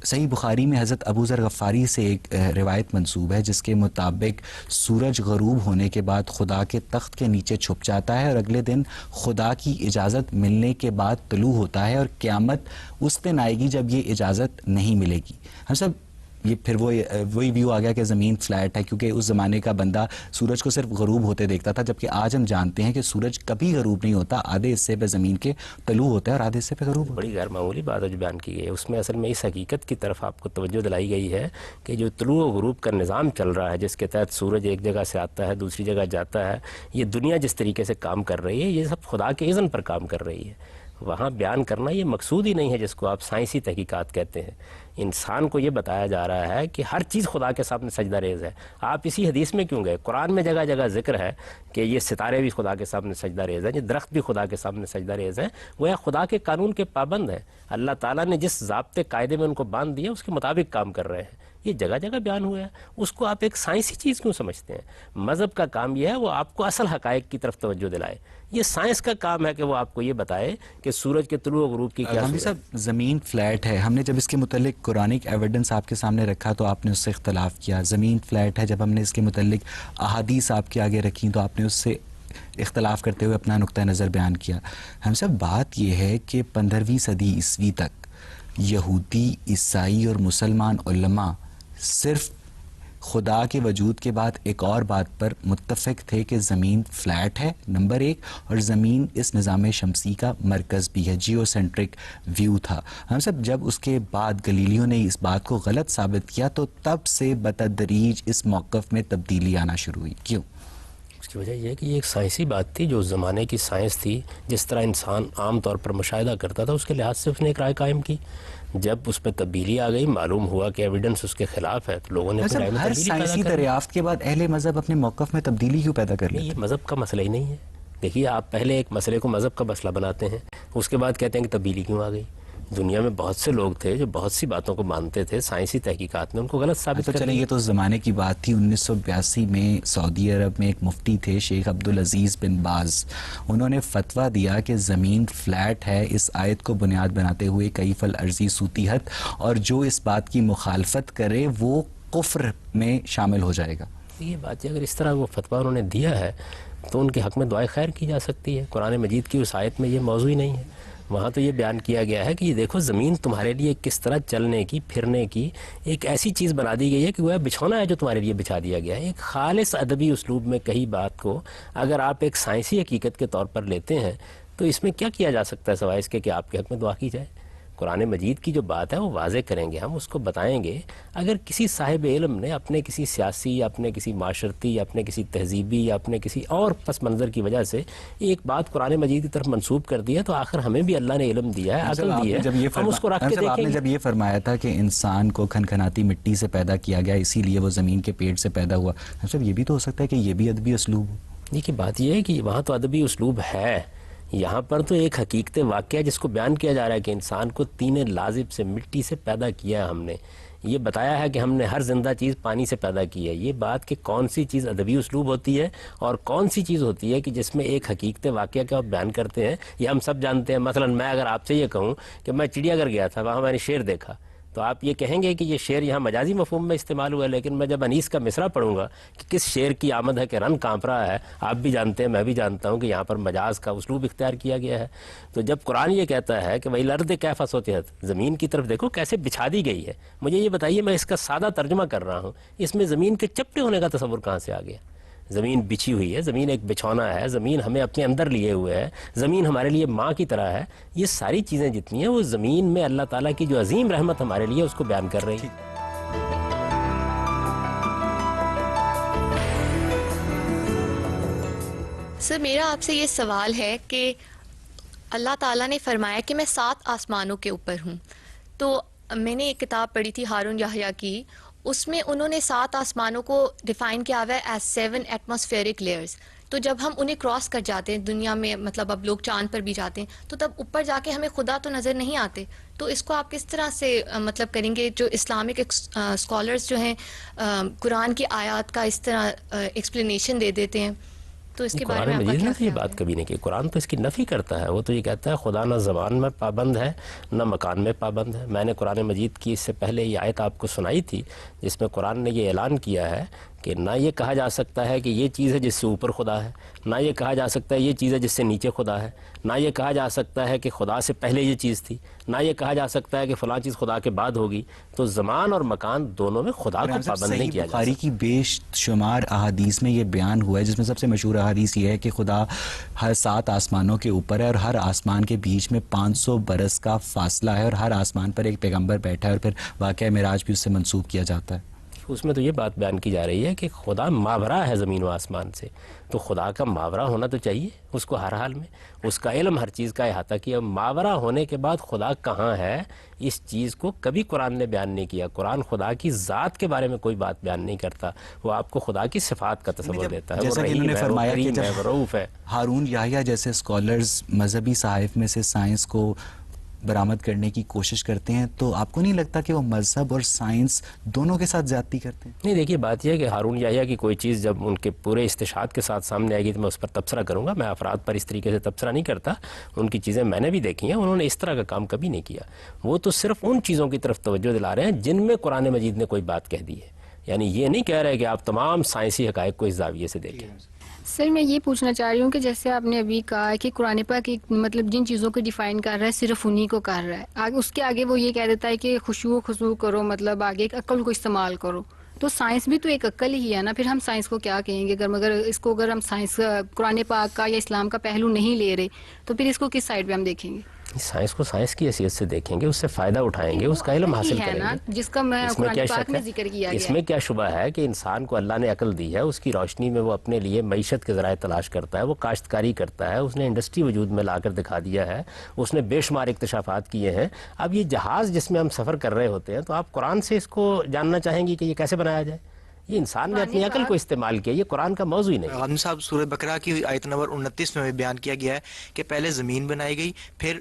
صحیح بخاری میں حضرت ابو ذر غفاری سے ایک روایت منسوب ہے جس کے مطابق سورج غروب ہونے کے بعد خدا کے تخت کے نیچے چھپ جاتا ہے اور اگلے دن خدا کی اجازت ملنے کے بعد طلوع ہوتا ہے، اور قیامت اس دن آئے گی جب یہ اجازت نہیں ملے گی۔ ہم سب یہ پھر وہی ویو آ گیا کہ زمین فلیٹ ہے، کیونکہ اس زمانے کا بندہ سورج کو صرف غروب ہوتے دیکھتا تھا، جبکہ آج ہم جانتے ہیں کہ سورج کبھی غروب نہیں ہوتا، آدھے حصے پہ زمین کے طلوع ہوتا ہے اور آدھے حصے پہ غروب ہوتا ہے۔ بڑی غیر معمولی بات ہے جو بیان کی گئی ہے، اس میں اصل میں اس حقیقت کی طرف آپ کو توجہ دلائی گئی ہے کہ جو طلوع و غروب کا نظام چل رہا ہے، جس کے تحت سورج ایک جگہ سے آتا ہے دوسری جگہ جاتا ہے، یہ دنیا جس طریقے سے کام کر رہی ہے یہ سب خدا کے اذن پر کام کر رہی ہے۔ وہاں بیان کرنا یہ مقصود ہی نہیں ہے جس کو آپ سائنسی تحقیقات کہتے ہیں۔ انسان کو یہ بتایا جا رہا ہے کہ ہر چیز خدا کے سامنے سجدہ ریز ہے۔ آپ اسی حدیث میں کیوں گئے؟ قرآن میں جگہ جگہ ذکر ہے کہ یہ ستارے بھی خدا کے سامنے سجدہ ریز ہیں، یہ درخت بھی خدا کے سامنے سجدہ ریز ہیں، وہ خدا کے قانون کے پابند ہیں۔ اللہ تعالیٰ نے جس ضابطے قاعدے میں ان کو باندھ دیا اس کے مطابق کام کر رہے ہیں۔ یہ جگہ جگہ بیان ہوا ہے، اس کو آپ ایک سائنسی چیز کیوں سمجھتے ہیں؟ مذہب کا کام یہ ہے وہ آپ کو اصل حقائق کی طرف توجہ دلائے۔ یہ سائنس کا کام ہے کہ وہ آپ کو یہ بتائے کہ سورج کے طلوع و غروب کی کیا صاحب زمین فلیٹ ہے، ہم نے جب اس کے متعلق قرآنک ایویڈنس آپ کے سامنے رکھا تو آپ نے اس سے اختلاف کیا۔ زمین فلیٹ ہے، جب ہم نے اس کے متعلق احادیث آپ کے آگے رکھی تو آپ نے اس سے اختلاف کرتے ہوئے اپنا نقطہ نظر بیان کیا۔ ہم سب بات یہ ہے کہ 15ویں صدی عیسوی تک یہودی، عیسائی اور مسلمان علماء صرف خدا کے وجود کے بعد ایک اور بات پر متفق تھے کہ زمین فلیٹ ہے، نمبر ایک، اور زمین اس نظام شمسی کا مرکز بھی ہے، جیو سینٹرک ویو تھا۔ ہم سب جب اس کے بعد گلیلیو نے اس بات کو غلط ثابت کیا تو تب سے بتدریج اس موقف میں تبدیلی آنا شروع ہوئی۔ کیوں؟ اس کی وجہ یہ ہے کہ یہ ایک سائنسی بات تھی، جو زمانے کی سائنس تھی، جس طرح انسان عام طور پر مشاہدہ کرتا تھا اس کے لحاظ سے اس نے ایک رائے قائم کی۔ جب اس میں تبدیلی آ گئی، معلوم ہوا کہ ایویڈنس اس کے خلاف ہے، تو لوگوں نے اپنی رائے میں ہر تبدیلی پیدا سائنسی کر دی۔ دریافت کے بعد اہل مذہب اپنے موقف میں تبدیلی کیوں پیدا کر لیتے ہیں؟ یہ مذہب کا مسئلہ ہی نہیں ہے۔ دیکھیے، آپ پہلے ایک مسئلے کو مذہب کا مسئلہ بناتے ہیں، اس کے بعد کہتے ہیں کہ تبدیلی کیوں آ گئی۔ دنیا میں بہت سے لوگ تھے جو بہت سی باتوں کو مانتے تھے سائنسی تحقیقات میں ان کو غلط ثابت کر چلیں یہ تو اس زمانے کی بات تھی. 1982 میں سعودی عرب میں ایک مفتی تھے شیخ عبدالعزیز بن باز. انہوں نے فتویٰ دیا کہ زمین فلیٹ ہے اس آیت کو بنیاد بناتے ہوئے کیف الارض سوتیحت, اور جو اس بات کی مخالفت کرے وہ کفر میں شامل ہو جائے گا. یہ بات ہے اگر اس طرح وہ فتویٰ انہوں نے دیا ہے تو ان کے حق میں دعائے خیر کی جا سکتی ہے. قرآن مجید کی اس آیت میں یہ موضوع ہی نہیں ہے. وہاں تو یہ بیان کیا گیا ہے کہ یہ دیکھو زمین تمہارے لیے کس طرح چلنے کی پھرنے کی ایک ایسی چیز بنا دی گئی ہے کہ وہ بچھونا ہے جو تمہارے لیے بچھا دیا گیا ہے. ایک خالص ادبی اسلوب میں کہی بات کو اگر آپ ایک سائنسی حقیقت کے طور پر لیتے ہیں تو اس میں کیا کیا جا سکتا ہے سوائے اس کے کہ آپ کے حق میں دعا کی جائے. قرآن مجید کی جو بات ہے وہ واضح کریں گے, ہم اس کو بتائیں گے. اگر کسی صاحب علم نے اپنے کسی سیاسی یا اپنے کسی معاشرتی یا اپنے کسی تہذیبی یا اپنے کسی اور پس منظر کی وجہ سے ایک بات قرآن مجید کی طرف منسوب کر دی ہے تو آخر ہمیں بھی اللہ نے علم دیا ہے, عقل دی ہے, ہم اس کو رکھ کے دیکھیں گے. آپ نے جب یہ فرمایا تھا کہ انسان کو کھنکھناتی مٹی سے پیدا کیا گیا اسی لیے وہ زمین کے پیٹ سے پیدا ہوا, مطلب یہ بھی تو ہو سکتا ہے کہ یہ بھی ادبی اسلوب ہو. دیکھیے بات یہ ہے کہ وہاں تو ادبی اسلوب ہے, یہاں پر تو ایک حقیقت واقعہ جس کو بیان کیا جا رہا ہے کہ انسان کو طین لازب سے مٹی سے پیدا کیا ہے. ہم نے یہ بتایا ہے کہ ہم نے ہر زندہ چیز پانی سے پیدا کی ہے. یہ بات کہ کون سی چیز ادبی اسلوب ہوتی ہے اور کون سی چیز ہوتی ہے کہ جس میں ایک حقیقت واقعہ کا بیان کرتے ہیں یہ ہم سب جانتے ہیں. مثلا میں اگر آپ سے یہ کہوں کہ میں چڑیا گھر گیا تھا, وہاں میں نے شیر دیکھا, تو آپ یہ کہیں گے کہ یہ شعر یہاں مجازی مفہوم میں استعمال ہوا ہے. لیکن میں جب انیس کا مصرع پڑھوں گا کہ کس شعر کی آمد ہے کہ رن کانپ رہا ہے, آپ بھی جانتے ہیں میں بھی جانتا ہوں کہ یہاں پر مجاز کا اسلوب اختیار کیا گیا ہے. تو جب قرآن یہ کہتا ہے کہ وہی الارض کیف سطحت, زمین کی طرف دیکھو کیسے بچھا دی گئی ہے, مجھے یہ بتائیے میں اس کا سادہ ترجمہ کر رہا ہوں, اس میں زمین کے چپٹے ہونے کا تصور کہاں سے آ گیا؟ زمین بچھی ہوئی ہے, زمین ایک بچھونا ہے, زمین ہمیں اپنے اندر لیے ہوئے ہے, زمین ہمارے لیے ماں کی طرح ہے. یہ ساری چیزیں جتنی ہیں وہ زمین میں اللہ تعالیٰ کی جو عظیم رحمت ہمارے لیے اس کو بیان کر رہی ہے. سر میرا آپ سے یہ سوال ہے کہ اللہ تعالیٰ نے فرمایا کہ میں 7 آسمانوں کے اوپر ہوں. تو میں نے ایک کتاب پڑھی تھی ہارون یحییٰ کی, اس میں انہوں نے 7 آسمانوں کو ڈیفائن کیا ہوا ہے ایز 7 ایٹماسفیرک لیئرز. تو جب ہم انہیں کراس کر جاتے ہیں دنیا میں, مطلب اب لوگ چاند پر بھی جاتے ہیں, تو تب اوپر جا کے ہمیں خدا تو نظر نہیں آتے. تو اس کو آپ کس طرح سے مطلب کریں گے؟ جو اسلامک اسکالرز جو ہیں قرآن کی آیات کا اس طرح ایکسپلینیشن دے دیتے ہیں, تو اس کے بارے میں آپ کا مجید کیا نے یہ خیال بات ہے؟ کبھی نہیں کی. قرآن تو اس کی نفی کرتا ہے. وہ تو یہ کہتا ہے خدا نہ زبان میں پابند ہے نہ مکان میں پابند ہے. میں نے قرآن مجید کی اس سے پہلے یہ آیت آپ کو سنائی تھی جس میں قرآن نے یہ اعلان کیا ہے کہ نہ یہ کہا جا سکتا ہے کہ یہ چیز ہے جس سے اوپر خدا ہے, نہ یہ کہا جا سکتا ہے یہ چیز ہے جس سے نیچے خدا ہے, نہ یہ کہا جا سکتا ہے کہ خدا سے پہلے یہ چیز تھی, نہ یہ کہا جا سکتا ہے کہ فلاں چیز خدا کے بعد ہوگی. تو زمان اور مکان دونوں میں خدا کو پابند نہیں کیا جا سکتا. بخاری کی بے شمار احادیث میں یہ بیان ہوا ہے جس میں سب سے مشہور احادیث یہ ہے کہ خدا ہر 7 آسمانوں کے اوپر ہے اور ہر آسمان کے بیچ میں 500 برس کا فاصلہ ہے اور ہر آسمان پر ایک پیغمبر بیٹھا ہے, اور پھر واقعہ معراج بھی اس سے منسوب کیا جاتا ہے. اس میں تو یہ بات بیان کی جا رہی ہے کہ خدا ماورا ہے زمین و آسمان سے, تو خدا کا ماورا ہونا تو چاہیے اس کو ہر حال میں, اس کا علم ہر چیز کا احاطہ کیا. ماورا ہونے کے بعد خدا کہاں ہے اس چیز کو کبھی قرآن نے بیان نہیں کیا. قرآن خدا کی ذات کے بارے میں کوئی بات بیان نہیں کرتا, وہ آپ کو خدا کی صفات کا تصور دیتا ہے. جیسا کہ انہوں نے فرمایا کہ وہ رؤوف ہے. ہارون یحییٰ جیسے اسکالرز مذہبی صحائف میں سے سائنس کو برآمد کرنے کی کوشش کرتے ہیں, تو آپ کو نہیں لگتا کہ وہ مذہب اور سائنس دونوں کے ساتھ زیادتی کرتے ہیں؟ نہیں, دیکھیے بات یہ ہے کہ ہارون یحییٰ کی کوئی چیز جب ان کے پورے استشہاد کے ساتھ سامنے آئے گی تو میں اس پر تبصرہ کروں گا. میں افراد پر اس طریقے سے تبصرہ نہیں کرتا, ان کی چیزیں میں نے بھی دیکھی ہیں, انہوں نے اس طرح کا کام کبھی نہیں کیا. وہ تو صرف ان چیزوں کی طرف توجہ دلا رہے ہیں جن میں قرآن مجید نے کوئی بات کہہ دی ہے. یعنی یہ نہیں کہہ رہے کہ آپ تمام سائنسی حقائق کو اس زاویے سے دیکھیں. سر میں یہ پوچھنا چاہ رہی ہوں کہ جیسے آپ نے ابھی کہا کہ قرآن پاک مطلب جن چیزوں کو ڈیفائن کر رہا ہے صرف انہی کو کر رہا ہے, آگے اس کے آگے وہ یہ کہہ دیتا ہے کہ خشوع و خضوع کرو, مطلب آگے ایک عقل کو استعمال کرو. تو سائنس بھی تو ایک عقل ہی ہے نا, پھر ہم سائنس کو کیا کہیں گے؟ اگر ہم سائنس قرآن پاک کا یا اسلام کا پہلو نہیں لے رہے تو پھر اس کو کس سائڈ پہ ہم دیکھیں گے؟ سائنس کو سائنس کی حیثیت سے دیکھیں گے, اس سے فائدہ اٹھائیں گے, اس کا علم حاصل کریں گے, جس کا میں قرآن پاک میں ذکر کیا گیا. اس میں کیا شبہ ہے کہ انسان کو اللہ نے عقل دی ہے, اس کی روشنی میں وہ اپنے لیے معیشت کے ذرائع تلاش کرتا ہے, وہ کاشتکاری کرتا ہے, اس نے انڈسٹری وجود میں لا کر دکھا دیا ہے, اس نے بے شمار اکتشافات کیے ہیں. اب یہ جہاز جس میں ہم سفر کر رہے ہوتے ہیں تو آپ قرآن سے اس کو جاننا چاہیں گی کہ یہ کیسے بنایا جائے, یہ انسان نے اپنی عقل کو استعمال کیا، یہ قرآن کا موضوع ہی نہیں۔ غازی صاحب سورہ بقرہ کی آیت نمبر 29 میں بیان کیا گیا ہے کہ پہلے زمین بنائی گئی، پھر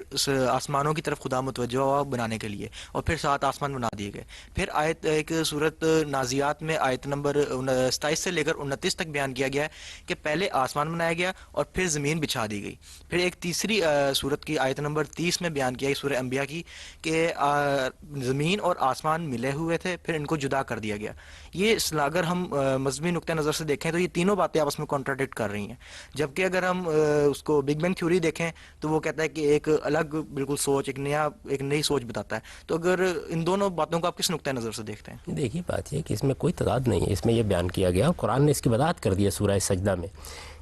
آسمانوں کی طرف خدا متوجہ ہوا بنانے کے لیے، اور پھر 7 آسمان بنا دیے گئے۔ پھر آیت ایک سورت نازیات میں آیت نمبر 27 سے لے کر 29 تک بیان کیا گیا ہے کہ پہلے آسمان بنایا گیا اور پھر زمین بچھا دی گئی۔ پھر ایک تیسری سورت کی آیت نمبر 30 میں بیان کیا گیا سورہ انبیاء کی کہ زمین اور آسمان ملے ہوئے تھے، پھر ان کو جدا کر دیا گیا۔ یہ اگر ہم مذہبی نقطہ نظر سے دیکھیں تو یہ تینوں باتیں آپس میں کانٹراڈکٹ کر رہی ہیں، جبکہ اگر ہم اس کو بگ بینگ تھیوری دیکھیں تو وہ کہتا ہے کہ ایک الگ بالکل سوچ، ایک نئی سوچ بتاتا ہے۔ تو اگر ان دونوں باتوں کو آپ کس نقطہ نظر سے دیکھتے ہیں؟ دیکھیے بات یہ کہ اس میں کوئی تضاد نہیں ہے، اس میں یہ بیان کیا گیا، قرآن نے اس کی وضاحت کر دی ہے سورہ سجدہ میں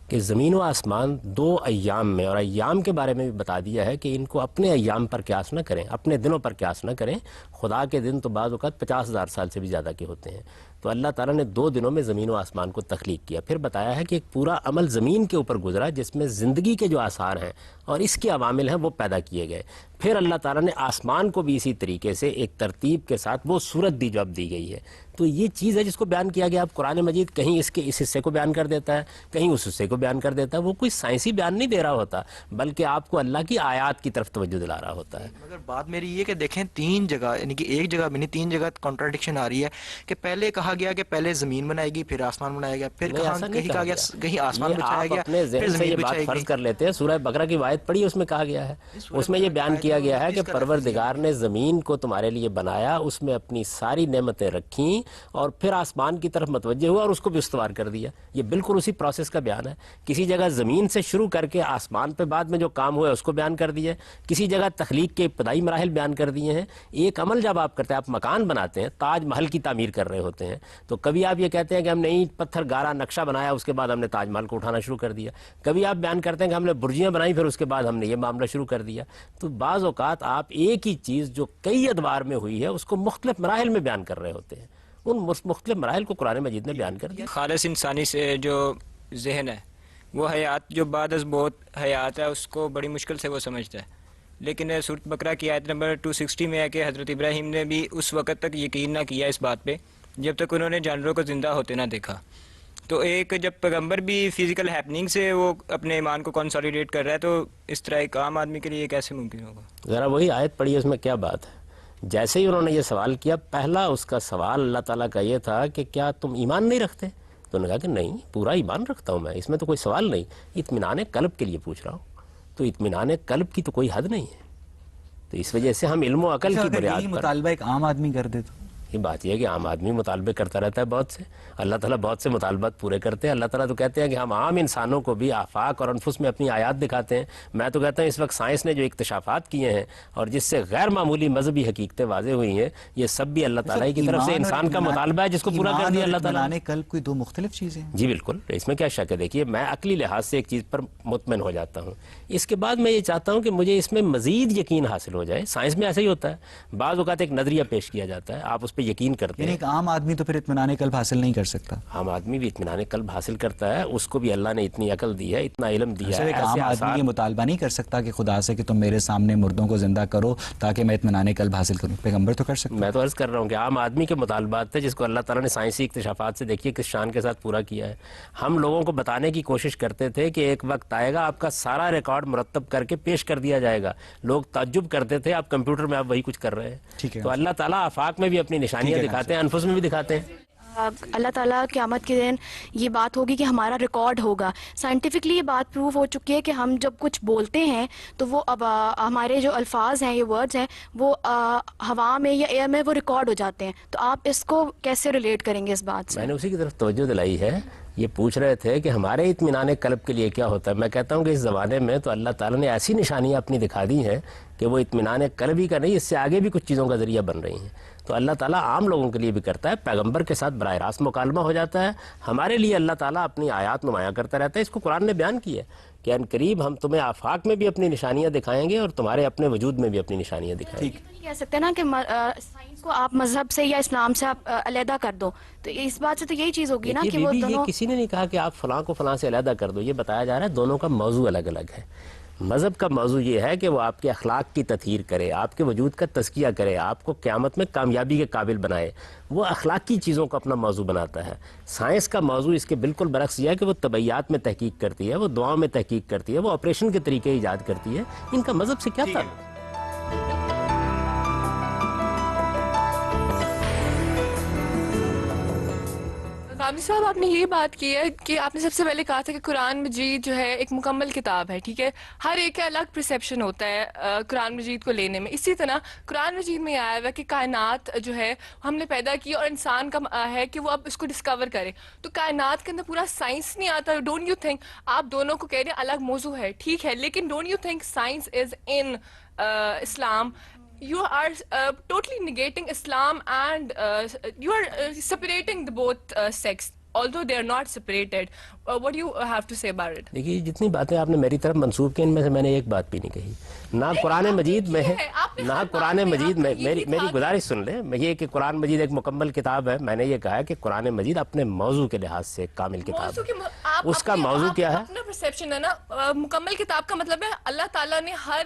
کہ زمین و آسمان 2 ایام میں، اور ایام کے بارے میں بھی بتا دیا ہے کہ ان کو اپنے ایام پر قیاس نہ کریں، اپنے دنوں پر قیاس نہ کریں۔ خدا کے دن تو بعض اوقات 50,000 سال سے بھی زیادہ کے ہوتے ہیں۔ تو اللہ تعالیٰ نے 2 دنوں میں زمین و آسمان کو تخلیق کیا، پھر بتایا ہے کہ ایک پورا عمل زمین کے اوپر گزرا جس میں زندگی کے جو آثار ہیں اور اس کے عوامل ہیں وہ پیدا کیے گئے۔ پھر اللہ تعالیٰ نے آسمان کو بھی اسی طریقے سے ایک ترتیب کے ساتھ وہ صورت دی جو اب دی گئی ہے۔ تو یہ چیز ہے جس کو بیان کیا گیا۔ اب قرآن مجید کہیں اس کے اس حصے کو بیان کر دیتا ہے، کہیں اس حصے کو بیان کر دیتا ہے۔ وہ کوئی سائنسی بیان نہیں دے رہا ہوتا، بلکہ آپ کو اللہ کی آیات کی طرف توجہ دلا رہا ہوتا ہے۔ مگر بات میری یہ کہ دیکھیں 3 جگہ، یعنی کہ ایک جگہ بھی نہیں 3 جگہ کانٹراڈکشن آ رہی ہے کہ پہلے کہا گیا کہ پہلے زمین بنائے گی پھر آسمان بنایا گیا، پھر کہیں کہا گیا کہیں آسمان بچھایا گیا، اپنے ذہن سے یہ بات فرض کر لیتے ہیں۔ سورہ بقرہ کی آیت پڑھی، اس میں کہا گیا ہے، اس میں یہ بیان کیا گیا ہے کہ پروردگار نے زمین کو تمہارے لیے بنایا، اس میں اپنی ساری نعمتیں رکھیں اور پھر آسمان کی طرف متوجہ ہوا اور اس کو بھی استوار کر دیا۔ یہ بالکل اسی پروسیس کا بیان ہے۔ کسی جگہ زمین سے شروع کر کے آسمان پہ بعد میں جو کام ہوا ہے اس کو بیان کر دیا، کسی جگہ تخلیق کے ابتدائی مراحل بیان کر دیے ہیں۔ ایک عمل جب آپ کرتے ہیں، آپ مکان بناتے ہیں، تاج محل کی تعمیر کر رہے ہوتے ہیں، تو کبھی آپ یہ کہتے ہیں کہ ہم نے اینٹ پتھر گارا نقشہ بنایا، اس کے بعد ہم نے تاج محل کو اٹھانا شروع کر دیا۔ کبھی آپ بیان کرتے ہیں کہ ہم نے برجیاں بنائی، پھر اس کے بعد ہم نے یہ معاملہ شروع کر دیا۔ تو بعض اوقات آپ ایک ہی چیز جو کئی ادوار میں ہوئی ہے اس کو مختلف مراحل میں بیان کر رہے ہوتے ہیں۔ ان مختلف مراحل کو قرآن مجید نے بیان کر دیا۔ خالص انسانی سے جو ذہن ہے، وہ حیات جو بعد از بہت حیات ہے، اس کو بڑی مشکل سے وہ سمجھتا ہے۔ لیکن سورۃ بقرہ کی آیت نمبر 260 میں ہے کہ حضرت ابراہیم نے بھی اس وقت تک یقین نہ کیا اس بات پہ جب تک انہوں نے جانوروں کو زندہ ہوتے نہ دیکھا۔ تو ایک جب پیغمبر بھی فزیکل ہیپننگ سے وہ اپنے ایمان کو کنسالیڈیٹ کر رہا ہے، تو اس طرح ایک عام آدمی کے لیے کیسے ممکن ہوگا؟ ذرا وہی آیت پڑھی، اس میں کیا بات ہے؟ جیسے ہی انہوں نے یہ سوال کیا، پہلا اس کا سوال اللہ تعالیٰ کا یہ تھا کہ کیا تم ایمان نہیں رکھتے؟ تو انہوں نے کہا کہ نہیں، پورا ایمان رکھتا ہوں میں، اس میں تو کوئی سوال نہیں، اطمینان قلب کے لیے پوچھ رہا ہوں۔ تو اطمینان قلب کی تو کوئی حد نہیں ہے۔ تو اس وجہ سے ہم علم و عقل کی بنیاد پر مطالبہ ایک عام آدمی کر دے تو یہ بات یہ ہے کہ عام آدمی مطالبے کرتا رہتا ہے بہت سے، اللہ تعالیٰ بہت سے مطالبات پورے کرتے ہیں۔ اللہ تعالیٰ تو کہتے ہیں کہ ہم عام انسانوں کو بھی آفاق اور انفس میں اپنی آیات دکھاتے ہیں۔ میں تو کہتا ہوں اس وقت سائنس نے جو اکتشافات کیے ہیں اور جس سے غیر معمولی مذہبی حقیقتیں واضح ہوئی ہیں، یہ سب بھی اللہ تعالیٰ کی طرف سے انسان کا مطالبہ ہے جس کو پورا کر دیا اللہ تعالیٰ نے۔ قلب کوئی 2 مختلف چیزیں ہیں؟ جی بالکل، اس میں کیا شک ہے؟ دیکھیے میں عقلی لحاظ سے ایک چیز پر مطمئن ہو جاتا ہوں، اس کے بعد میں یہ چاہتا ہوں کہ مجھے اس میں مزید یقین حاصل ہو جائے۔ سائنس میں ایسا ہی ہوتا ہے، بعض اوقات ایک نظریہ پیش کیا جاتا ہے، آپ اس پہ یقین کرتے ہیں۔ ایک عام آدمی تو پھر اطمینان قلب حاصل نہیں کر سکتا۔ عام آدمی بھی اطمینان قلب حاصل کرتا ہے، اس کو بھی اللہ نے اتنی عقل دی ہے، اتنا علم دیا ہے۔ ایک عام آدمی یہ مطالبہ نہیں کر سکتا کہ خدا سے کہ تم میرے سامنے مردوں کو زندہ کرو تاکہ میں اطمینان قلب حاصل کروں۔ پیغمبر تو کر سکتا۔ میں تو عرض کر رہا ہوں کہ عام آدمی کے مطالبات تھے جس کو اللہ تعالیٰ نے سائنسی اکتشافات سے دیکھیے کس شان کے ساتھ پورا کیا ہے۔ ہم لوگوں کو بتانے کی کوشش کرتے تھے کہ ایک وقت آئے گا آپ کا سارا ریکارڈ مرتب کر کے پیش کر دیا جائے گا۔ لوگ تعجب کرتے تھے، آپ کمپیوٹر میں آپ وہی کچھ کر رہے ہیں۔ تو اللہ تعالیٰ آفاق میں بھی اپنی نشانیاں دکھاتے ہیں، انفس میں بھی دکھاتے ہیں۔ اللہ تعالیٰ قیامت کے دن یہ بات ہوگی کہ ہمارا ریکارڈ ہوگا۔ سائنٹیفکلی یہ بات پروف ہو چکی ہے کہ ہم جب کچھ بولتے ہیں تو وہ اب ہمارے جو الفاظ ہیں، یہ ورڈز ہیں، وہ ہوا میں یا ایئر میں وہ ریکارڈ ہو جاتے ہیں۔ تو آپ اس کو کیسے ریلیٹ کریں گے اس بات سے؟ میں نے اسی کی طرف توجہ دلائی ہے۔ یہ پوچھ رہے تھے کہ ہمارے اطمینان قلب کے لیے کیا ہوتا ہے۔ میں کہتا ہوں کہ اس زمانے میں تو اللہ تعالیٰ نے ایسی نشانیاں اپنی دکھا دی ہیں کہ وہ اطمینان قلب ہی کا نہیں، اس سے آگے بھی کچھ چیزوں کا ذریعہ بن رہی ہیں۔ تو اللہ تعالیٰ عام لوگوں کے لیے بھی کرتا ہے، پیغمبر کے ساتھ براہ راست مکالمہ ہو جاتا ہے۔ ہمارے لیے اللہ تعالیٰ اپنی آیات نمایاں کرتا رہتا ہے۔ اس کو قرآن نے بیان کیا ہے کہ ان قریب ہم تمہیں آفاق میں بھی اپنی نشانیاں دکھائیں گے اور تمہارے اپنے وجود میں بھی اپنی نشانیاں دکھائیں گے۔ نہیں کہہ سکتے نا کہ سائنس کو آپ مذہب سے یا اسلام سے آپ علیحدہ کر دو، تو اس بات سے تو یہی چیز ہوگی نا کہ وہ یہ کسی نے نہیں کہا کہ آپ فلاں کو فلاں سے علیحدہ کر دو، یہ بتایا جا رہا ہے دونوں کا موضوع الگ الگ ہے۔ مذہب کا موضوع یہ ہے کہ وہ آپ کے اخلاق کی تطہیر کرے، آپ کے وجود کا تزکیہ کرے، آپ کو قیامت میں کامیابی کے قابل بنائے، وہ اخلاقی چیزوں کو اپنا موضوع بناتا ہے۔ سائنس کا موضوع اس کے بالکل برعکس یہ ہے کہ وہ طبیعیات میں تحقیق کرتی ہے، وہ دعاؤں میں تحقیق کرتی ہے، وہ آپریشن کے طریقے ایجاد کرتی ہے۔ ان کا مذہب سے کیا تعلق؟ غامدی صاحب، آپ نے یہ بات کی ہے کہ آپ نے سب سے پہلے کہا تھا کہ قرآن مجید جو ہے ایک مکمل کتاب ہے، ٹھیک ہے، ہر ایک کا الگ پرسیپشن ہوتا ہے قرآن مجید کو لینے میں۔ اسی طرح قرآن مجید میں آیا ہوا ہے کہ کائنات جو ہے ہم نے پیدا کی اور انسان کا ہے کہ وہ اب اس کو ڈسکور کرے، تو کائنات کے اندر پورا سائنس نہیں آتا۔ ڈونٹ یو تھنک، آپ دونوں کو کہہ رہے ہیں الگ موضوع ہے، ٹھیک ہے، لیکن don't you think science is in Islam? You are totally negating Islam and you are separating the both sects, although they are not separated. What do you have to say about it? دیکھیے، جتنی باتیں آپ نے میری طرف منسوب کی ان میں سے میں نے ایک بات بھی نہیں کہی، نہ قرآن مجید میں ہے، نہ قرآن مجید میں میری گزارش سن لیں، یہ کہ قرآن مجید ایک مکمل کتاب ہے، میں نے یہ کہا ہے کہ قرآن مجید اپنے موضوع کے لحاظ سے ایک کامل کتاب ہے۔ اس کا موضوع کیا ہے؟ اپنا پرسیپشن ہے نا، مکمل کتاب کا مطلب ہے اللہ تعالیٰ نے ہر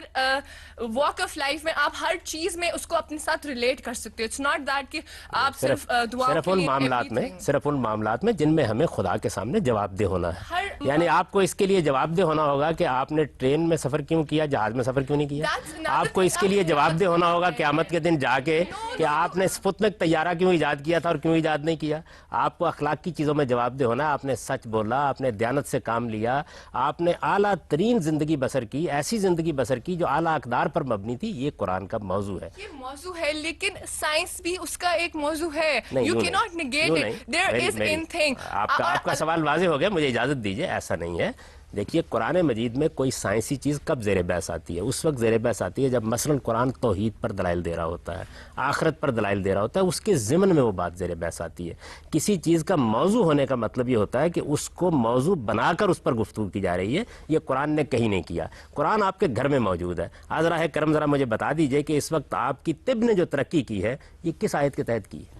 واک آف لائف میں آپ ہر چیز میں اس کو اپنے ساتھ ریلیٹ کر سکتے ہو۔ اٹس ناٹ دیٹ کہ آپ صرف صرف ان معاملات میں جن میں ہمیں خدا کے سامنے جواب دہ ہونا ہے، یعنی آپ کو اس کے لیے جواب دہ ہونا ہوگا کہ آپ نے ٹرین میں سفر کیوں کیا، جہاز میں سفر کیوں نہیں کیا۔ آپ کو اس کے لیے جواب دہ ہونا ہوگا قیامت کے دن جا کے کہ آپ نے سپوتنک طیارہ کیوں ایجاد کیا تھا اور کیوں ایجاد نہیں کیا۔ آپ کو اخلاق کی چیزوں میں جواب دہ ہونا ہے، آپ نے سچ بولا، آپ نے دیانت سے کام لیا، آپ نے اعلیٰ ترین زندگی بسر کی، ایسی زندگی بسر کی جو اعلیٰ اقدار پر مبنی تھی۔ یہ قرآن کا موضوع ہے، یہ موضوع ہے، لیکن سائنس بھی اس کا ایک موضوع ہے۔ You cannot negate it. There is in thing. آپ کا سوال واضح ہو گیا، مجھے اجازت دیجئے۔ ایسا نہیں ہے، دیکھیے قرآن مجید میں کوئی سائنسی چیز کب زیر بحث آتی ہے؟ اس وقت زیر بحث آتی ہے جب مثلا قرآن توحید پر دلائل دے رہا ہوتا ہے، آخرت پر دلائل دے رہا ہوتا ہے، اس کے ضمن میں وہ بات زیر بحث آتی ہے۔ کسی چیز کا موضوع ہونے کا مطلب یہ ہوتا ہے کہ اس کو موضوع بنا کر اس پر گفتگو کی جا رہی ہے۔ یہ قرآن نے کہیں نہیں کیا، قرآن آپ کے گھر میں موجود ہے۔ آذرا کرم ذرا مجھے بتا دیجئے کہ اس وقت آپ کی طب نے جو ترقی کی ہے یہ کس آیت کے تحت کی ہے؟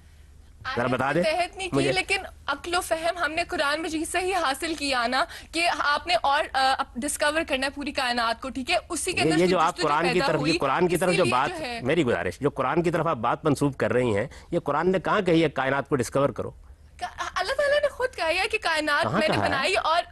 ذرا بتا دیں مجھے۔ لیکن عقل و فہم ہم نے قرآن مجید سے ہی حاصل کیا نا، کہ آپ نے اور ڈسکور کرنا ہے پوری کائنات کو، ٹھیک ہے، اسی کے اندر یہ جو آپ قرآن کی طرف جو بات، میری گزارش، جو قرآن کی طرف آپ بات منسوب کر رہی ہیں، یہ قرآن نے کہاں کہی ہے کائنات کو ڈسکور کرو؟ اللہ تعالیٰ نے خود کہا ہے کہ کائنات میں نے بنائی، اور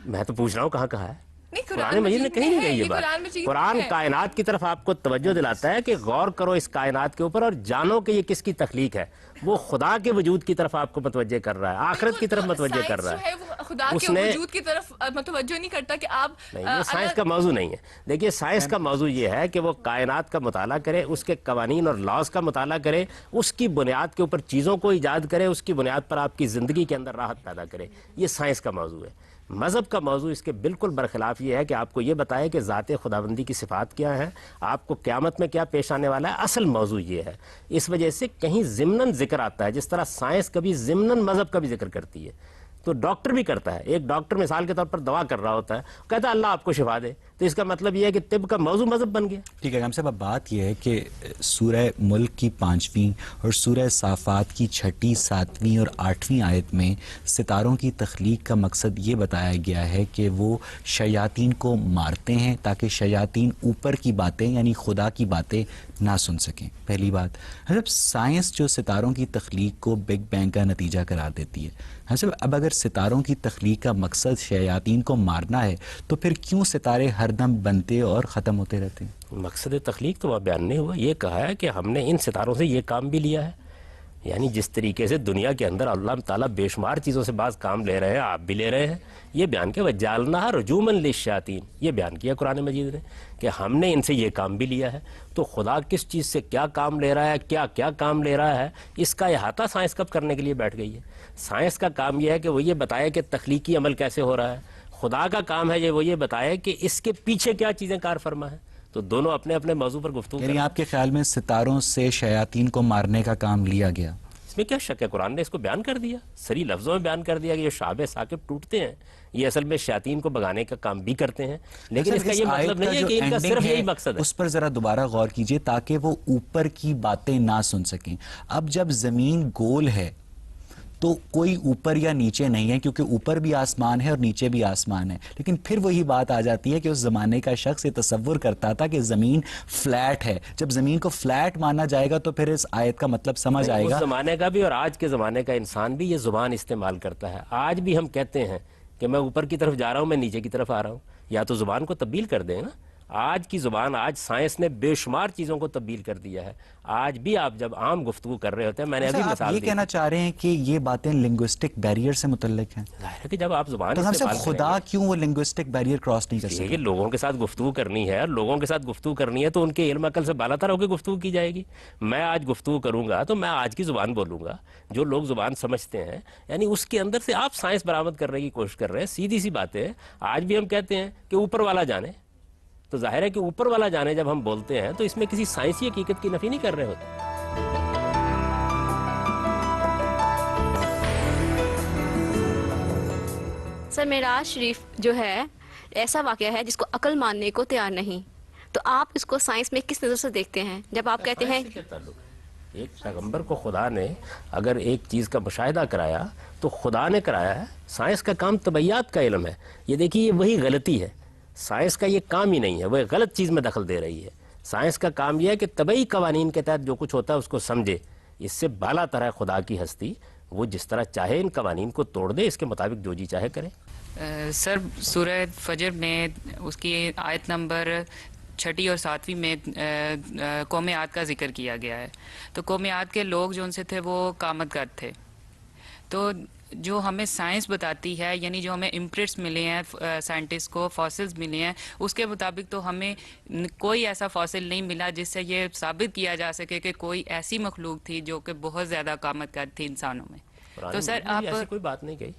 میں تو پوچھ رہا ہوں کہاں کہا ہے؟ قرآن مجید نے کہیں نہیں کہی یہ بات۔ قرآن کائنات کی طرف آپ کو توجہ دلاتا ہے کہ غور کرو اس کائنات کے اوپر اور جانو کہ یہ کس کی تخلیق ہے۔ وہ خدا کے وجود کی طرف آپ کو متوجہ کر رہا ہے، آخرت کی طرف متوجہ کر رہا ہے۔ خدا کے وجود کی طرف متوجہ نہیں کرتا کہ آپ نہیں، یہ سائنس کا موضوع نہیں ہے۔ دیکھیے سائنس کا موضوع یہ ہے کہ وہ کائنات کا مطالعہ کرے، اس کے قوانین اور لاز کا مطالعہ کرے، اس کی بنیاد کے اوپر چیزوں کو ایجاد کرے، اس کی بنیاد پر آپ کی زندگی کے اندر راحت پیدا کرے۔ یہ سائنس کا موضوع ہے۔ مذہب کا موضوع اس کے بالکل برخلاف یہ ہے کہ آپ کو یہ بتائے کہ ذات خداوندی کی صفات کیا ہیں، آپ کو قیامت میں کیا پیش آنے والا ہے۔ اصل موضوع یہ ہے، اس وجہ سے کہیں ضمناً ذکر آتا ہے، جس طرح سائنس کبھی ضمناً مذہب کا بھی ذکر کرتی ہے، تو ڈاکٹر بھی کرتا ہے۔ ایک ڈاکٹر مثال کے طور پر دوا کر رہا ہوتا ہے، کہتا ہے اللہ آپ کو شفا دے، تو اس کا مطلب یہ ہے کہ طب کا موضوع مذہب بن گیا۔ ٹھیک ہے ہم صاحب، اب بات یہ ہے کہ سورہ ملک کی 5ویں اور سورہ صافات کی 6، 7 اور 8 آیت میں ستاروں کی تخلیق کا مقصد یہ بتایا گیا ہے کہ وہ شیاطین کو مارتے ہیں تاکہ شیاطین اوپر کی باتیں یعنی خدا کی باتیں نہ سن سکیں۔ پہلی بات، حضرت سائنس جو ستاروں کی تخلیق کو بگ بینگ کا نتیجہ قرار دیتی ہے، حضرت اب اگر ستاروں کی تخلیق کا مقصد شیاطین کو مارنا ہے تو پھر کیوں ستارے ہر دم بنتے اور ختم ہوتے رہتے ہیں؟ مقصد تخلیق تو وہ بیان نہیں ہوا، یہ کہا ہے کہ ہم نے ان ستاروں سے یہ کام بھی لیا ہے، یعنی جس طریقے سے دنیا کے اندر اللہ تعالیٰ بے شمار چیزوں سے بعض کام لے رہے ہیں، آپ بھی لے رہے ہیں۔ یہ بیان کیا وَجَعَلْنَاهَا رُجُومًا لِلشَّيَاطِينِ، یہ بیان کیا قرآن مجید نے کہ ہم نے ان سے یہ کام بھی لیا ہے۔ تو خدا کس چیز سے کیا کام لے رہا ہے، کیا کام لے رہا ہے، اس کا احاطہ سائنس کب کرنے کے لیے بیٹھ گئی ہے؟ سائنس کا کام یہ ہے کہ وہ یہ بتائے کہ تخلیقی عمل کیسے ہو رہا ہے، خدا کا کام ہے وہ یہ بتائے کہ اس کے پیچھے کیا چیزیں کار فرما ہے۔ تو دونوں اپنے اپنے موضوع پر گفتگو یعنی آپ کے خیال میں ستاروں سے شیاطین کو مارنے کا کام لیا گیا؟ اس میں کیا شک ہے، قرآن نے اس کو بیان کر دیا، صریح لفظوں میں بیان کر دیا کہ یہ شعب ثاقب ٹوٹتے ہیں، یہ اصل میں شیاطین کو بھگانے کا کام بھی کرتے ہیں، لیکن اس کا یہ مطلب نہیں ہے کہ ان کا صرف یہی مقصد ہے۔ اس پر ذرا دوبارہ غور کیجئے تاکہ وہ اوپر کی باتیں نہ سن سکیں۔ اب جب زمین گول ہے تو کوئی اوپر یا نیچے نہیں ہے، کیونکہ اوپر بھی آسمان ہے اور نیچے بھی آسمان ہے. لیکن پھر وہی بات آ جاتی ہے کہ اس زمانے کا شخص یہ تصور کرتا تھا کہ زمین فلیٹ ہے. جب زمین کو فلیٹ مانا جائے گا تو پھر اس آیت کا مطلب سمجھ آئے گا. اس زمانے کا بھی اور آج کے زمانے کا انسان بھی یہ زبان استعمال کرتا ہے. آج بھی ہم کہتے ہیں کہ میں اوپر کی طرف جا رہا ہوں، میں نیچے کی طرف آ رہا ہوں. یا تو زبان کو تبدیل کر دیں نا. آج کی زبان، آج سائنس نے بے شمار چیزوں کو تبدیل کر دیا ہے. آج بھی آپ جب عام گفتگو کر رہے ہوتے ہیں، میں نے ابھی مثال دی، یہ کہنا چاہ رہے ہیں کہ یہ باتیں لنگوسٹک بیریئر سے متعلق ہیں. ظاہر ہے کہ جب آپ زبان تو ہم استعمال صرف خدا کیوں وہ لنگوسٹک بیریئر کراس نہیں کر کریں سکتے؟ کہ لوگوں کے ساتھ گفتگو کرنی ہے، اور لوگوں کے ساتھ گفتگو کرنی ہے تو ان کے علم عقل سے بالا تر ہو کے گفتگو کی جائے گی. میں آج گفتگو کروں گا تو میں آج کی زبان بولوں گا جو لوگ زبان سمجھتے ہیں، یعنی اس کے اندر سے آپ سائنس برآمد کرنے کی کوشش کر رہے ہیں. سیدھی سی بات ہے. آج بھی ہم کہتے ہیں کہ اوپر والا جانے، تو ظاہر ہے کہ اوپر والا جانے جب ہم بولتے ہیں تو اس میں کسی سائنسی حقیقت کی نفی نہیں کر رہے ہوتے. سر معراج شریف جو ہے ایسا واقعہ ہے جس کو عقل ماننے کو تیار نہیں، تو آپ اس کو سائنس میں کس نظر سے دیکھتے ہیں جب آپ کہتے ہیں ایک پیغمبر کو خدا نے اگر ایک چیز کا مشاہدہ کرایا تو خدا نے کرایا ہے. سائنس کا کام طبیعیات کا علم ہے. یہ دیکھیے یہ وہی غلطی ہے. سائنس کا یہ کام ہی نہیں ہے، وہ ایک غلط چیز میں دخل دے رہی ہے. سائنس کا کام یہ ہے کہ طبعی قوانین کے تحت جو کچھ ہوتا ہے اس کو سمجھے. اس سے بالا تر ہے خدا کی ہستی. وہ جس طرح چاہے ان قوانین کو توڑ دے، اس کے مطابق جو جی چاہے کرے. سر سورہ فجر میں اس کی آیت نمبر 6 اور 7 میں قوم عاد کا ذکر کیا گیا ہے. تو قوم عاد کے لوگ جو ان سے تھے وہ قامت گد تھے. تو جو ہمیں سائنس بتاتی ہے، یعنی جو ہمیں امپرنٹس ملے ہیں سائنٹسٹ کو، فاسلز ملے ہیں، اس کے مطابق تو ہمیں کوئی ایسا فاسل نہیں ملا جس سے یہ ثابت کیا جا سکے کہ کوئی ایسی مخلوق تھی جو کہ بہت زیادہ قامت قد تھی انسانوں میں. تو سر آپ ایسی کوئی بات نہیں کہی.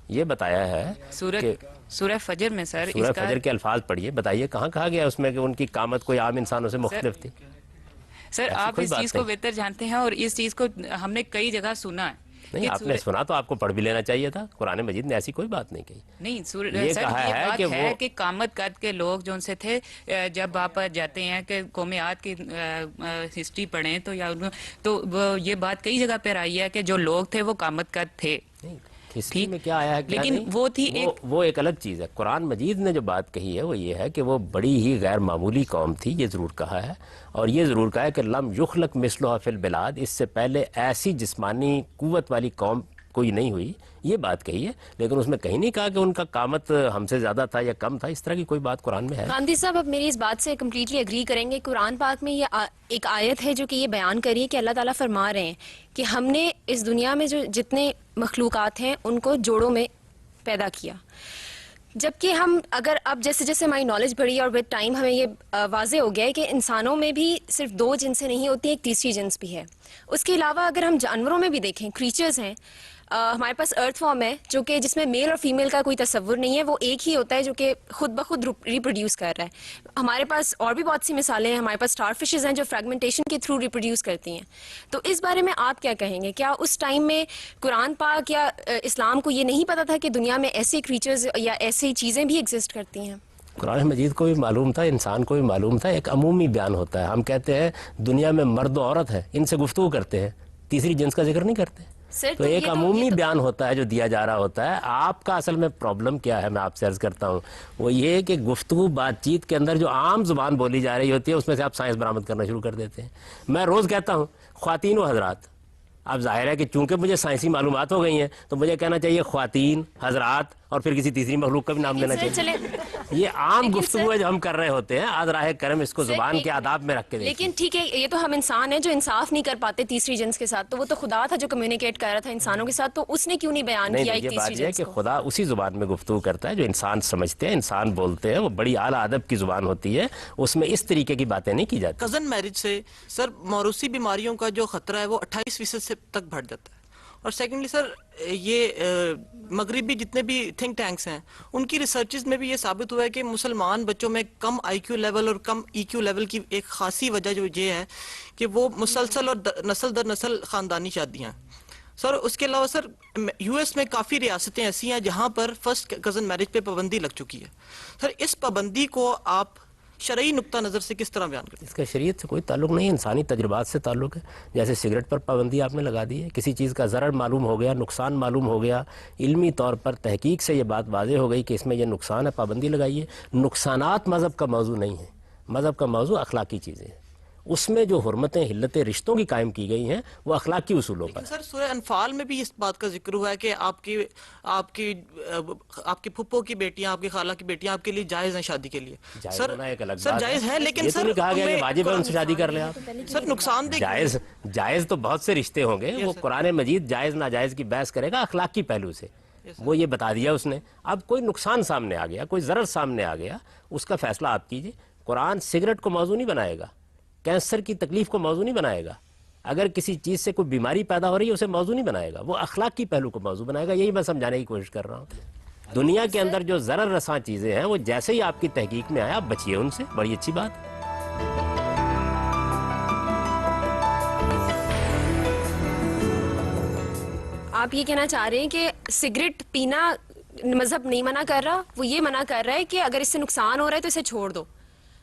یہ بتایا ہے سورہ فجر میں سر سورہ فجر کے الفاظ پڑھیے، بتائیے کہاں کہا گیا اس میں کہ ان کی قامت کوئی عام انسانوں سے مختلف تھی. سر آپ اس چیز کو بہتر جانتے ہیں، اور اس چیز کو ہم نے کئی جگہ سنا ہے. نہیں، آپ نے سنا تو آپ کو پڑھ بھی لینا چاہیے تھا. قرآن مجید نے ایسی کوئی بات نہیں کہی. نہیں سر، یہ بات ہے کہ قامت قد کے لوگ جو ان سے تھے، جب آپ جاتے ہیں کہ قوم عاد کی ہسٹری پڑھیں تو یہ بات کئی جگہ پر آئی ہے کہ جو لوگ تھے وہ قامت قد تھے. ہسٹری میں کیا آیا ہے لیکن وہ تھی وہ ایک الگ چیز ہے. قرآن مجید نے جو بات کہی ہے وہ یہ ہے کہ وہ بڑی ہی غیر معمولی قوم تھی. یہ ضرور کہا ہے، اور یہ ضرور کہا ہے کہ لم یخلق مثلھا فی البلاد. اس سے پہلے ایسی جسمانی قوت والی قوم کوئی نہیں ہوئی. یہ بات کہی ہے، لیکن اس میں کہیں نہیں کہا کہ ان کا قامت ہم سے زیادہ تھا یا کم تھا. اس طرح کی کوئی بات قرآن میں ہے. گاندھی صاحب اب میری اس بات سے کمپلیٹلی ایگری کریں گے. قرآن پاک میں یہ ایک آیت ہے جو کہ یہ بیان کری ہے کہ اللہ تعالیٰ فرما رہے ہیں کہ ہم نے اس دنیا میں جو جتنے مخلوقات ہیں ان کو جوڑوں میں پیدا کیا. جبکہ ہم اگر اب جیسے جیسے ہماری نالج بڑھی اور ود ٹائم ہمیں یہ واضح ہو گیا ہے کہ انسانوں میں بھی صرف 2 جنسیں نہیں ہوتی، ایک تیسری جنس بھی ہے. اس کے علاوہ اگر ہم جانوروں میں بھی دیکھیں، کریچرز ہیں، ہمارے پاس ارتھ فارم ہے جو کہ جس میں میل اور فیمیل کا کوئی تصور نہیں ہے، وہ ایک ہی ہوتا ہے جو کہ خود بخود ریپروڈیوس کر رہا ہے. ہمارے پاس اور بھی بہت سی مثالیں ہیں. ہمارے پاس اسٹار فشز ہیں جو فریگمنٹیشن کے تھرو ریپروڈیوس کرتی ہیں. تو اس بارے میں آپ کیا کہیں گے؟ کیا اس ٹائم میں قرآن پاک یا اسلام کو یہ نہیں پتا تھا کہ دنیا میں ایسے کریچرز یا ایسی چیزیں بھی ایگزسٹ کرتی ہیں؟ قرآن مجید کو بھی معلوم تھا، انسان کو بھی معلوم تھا. ایک عمومی بیان ہوتا ہے. ہم کہتے ہیں دنیا میں مرد و عورت ہے، ان سے گفتگو کرتے ہیں، تیسری جنس کا ذکر نہیں کرتے. تو ایک عمومی بیان ہوتا ہے جو دیا جا رہا ہوتا ہے. آپ کا اصل میں پرابلم کیا ہے، میں آپ سے عرض کرتا ہوں، وہ یہ کہ گفتگو بات چیت کے اندر جو عام زبان بولی جا رہی ہوتی ہے اس میں سے آپ سائنس برآمد کرنا شروع کر دیتے ہیں. میں روز کہتا ہوں خواتین و حضرات. اب ظاہر ہے کہ چونکہ مجھے سائنسی معلومات ہو گئی ہیں تو مجھے کہنا چاہیے خواتین، حضرات اور پھر کسی تیسری مخلوق کا بھی نام دینا چاہیے. یہ عام گفتگو ہے جو ہم کر رہے ہوتے ہیں. آج راہ کرم اس کو زبان کے آداب میں رکھ کے دیکھیں. لیکن ٹھیک ہے، یہ تو ہم انسان ہیں جو انصاف نہیں کر پاتے تیسری جنس کے ساتھ. تو وہ تو خدا تھا جو کمیونیکیٹ کر رہا تھا انسانوں کے ساتھ، تو اس نے کیوں نہیں بیان کیا ایک تیسری جنس کو؟ کہ خدا اسی زبان میں گفتگو کرتا ہے جو انسان سمجھتے ہیں، انسان بولتے ہیں. وہ بڑی اعلیٰ ادب کی زبان ہوتی ہے، اس میں اس طریقے کی باتیں نہیں کی جاتی. کزن میرج سے سر موروثی بیماریوں کا جو خطرہ ہے وہ 28% سے تک بڑھ جاتا ہے. اور سیکنڈلی سر یہ مغربی جتنے بھی تھنک ٹینکس ہیں ان کی ریسرچز میں بھی یہ ثابت ہوا ہے کہ مسلمان بچوں میں کم آئی کیو لیول اور کم ای کیو لیول کی ایک خاصی وجہ جو یہ ہے کہ وہ مسلسل اور نسل در نسل خاندانی شادیاں. سر اس کے علاوہ سر یو ایس میں کافی ریاستیں ایسی ہیں جہاں پر فرسٹ کزن میرج پہ پابندی لگ چکی ہے. سر اس پابندی کو آپ شرعی نقطہ نظر سے کس طرح بیان کرتے ہیں؟ اس کا شریعت سے کوئی تعلق نہیں، انسانی تجربات سے تعلق ہے. جیسے سگریٹ پر پابندی آپ نے لگا دی ہے، کسی چیز کا ضرر معلوم ہو گیا، نقصان معلوم ہو گیا، علمی طور پر تحقیق سے یہ بات واضح ہو گئی کہ اس میں یہ نقصان ہے، پابندی لگائیے. نقصانات مذہب کا موضوع نہیں ہے، مذہب کا موضوع اخلاقی چیزیں ہیں. اس میں جو حرمتیں حلتیں رشتوں کی قائم کی گئی ہیں وہ اخلاقی اصولوں پر. سر سورہ انفال میں بھی اس بات کا ذکر ہوا ہے کہ آپ کی پھپھو کی بیٹیاں، آپ کی خالہ کی بیٹیاں آپ کے لیے جائز ہیں شادی کے لیے. سر ایک الگ سر جائز ہے، لیکن یہ تو نہیں کہا گیا کہ واجب ہے ان سے شادی کر لیں آپ. سر نقصان دہ جائز تو بہت سے رشتے ہوں گے، وہ قرآن مجید جائز ناجائز کی بحث کرے گا اخلاقی پہلو سے. وہ یہ بتا دیا اس نے. اب کوئی نقصان سامنے آ گیا، کوئی ضرر سامنے آ گیا، اس کا فیصلہ آپ کیجئے. قرآن سگریٹ کو موضوع نہیں بنائے گا، کینسر کی تکلیف کو موضوع نہیں بنائے گا، اگر کسی چیز سے کوئی بیماری پیدا ہو رہی ہے اسے موضوع نہیں بنائے گا، وہ اخلاقی پہلو کو موضوع بنائے گا. یہی میں سمجھانے کی کوشش کر رہا ہوں. دنیا کے اندر جو ضرر رساں چیزیں ہیں وہ جیسے ہی آپ کی تحقیق میں آیا آپ بچیے ان سے، بڑی اچھی بات. آپ یہ کہنا چاہ رہے ہیں کہ سگریٹ پینا مذہب نہیں منع کر رہا، وہ یہ منع کر رہا ہے کہ اگر اس سے نقصان ہو رہا ہے تو اسے چھوڑ دو.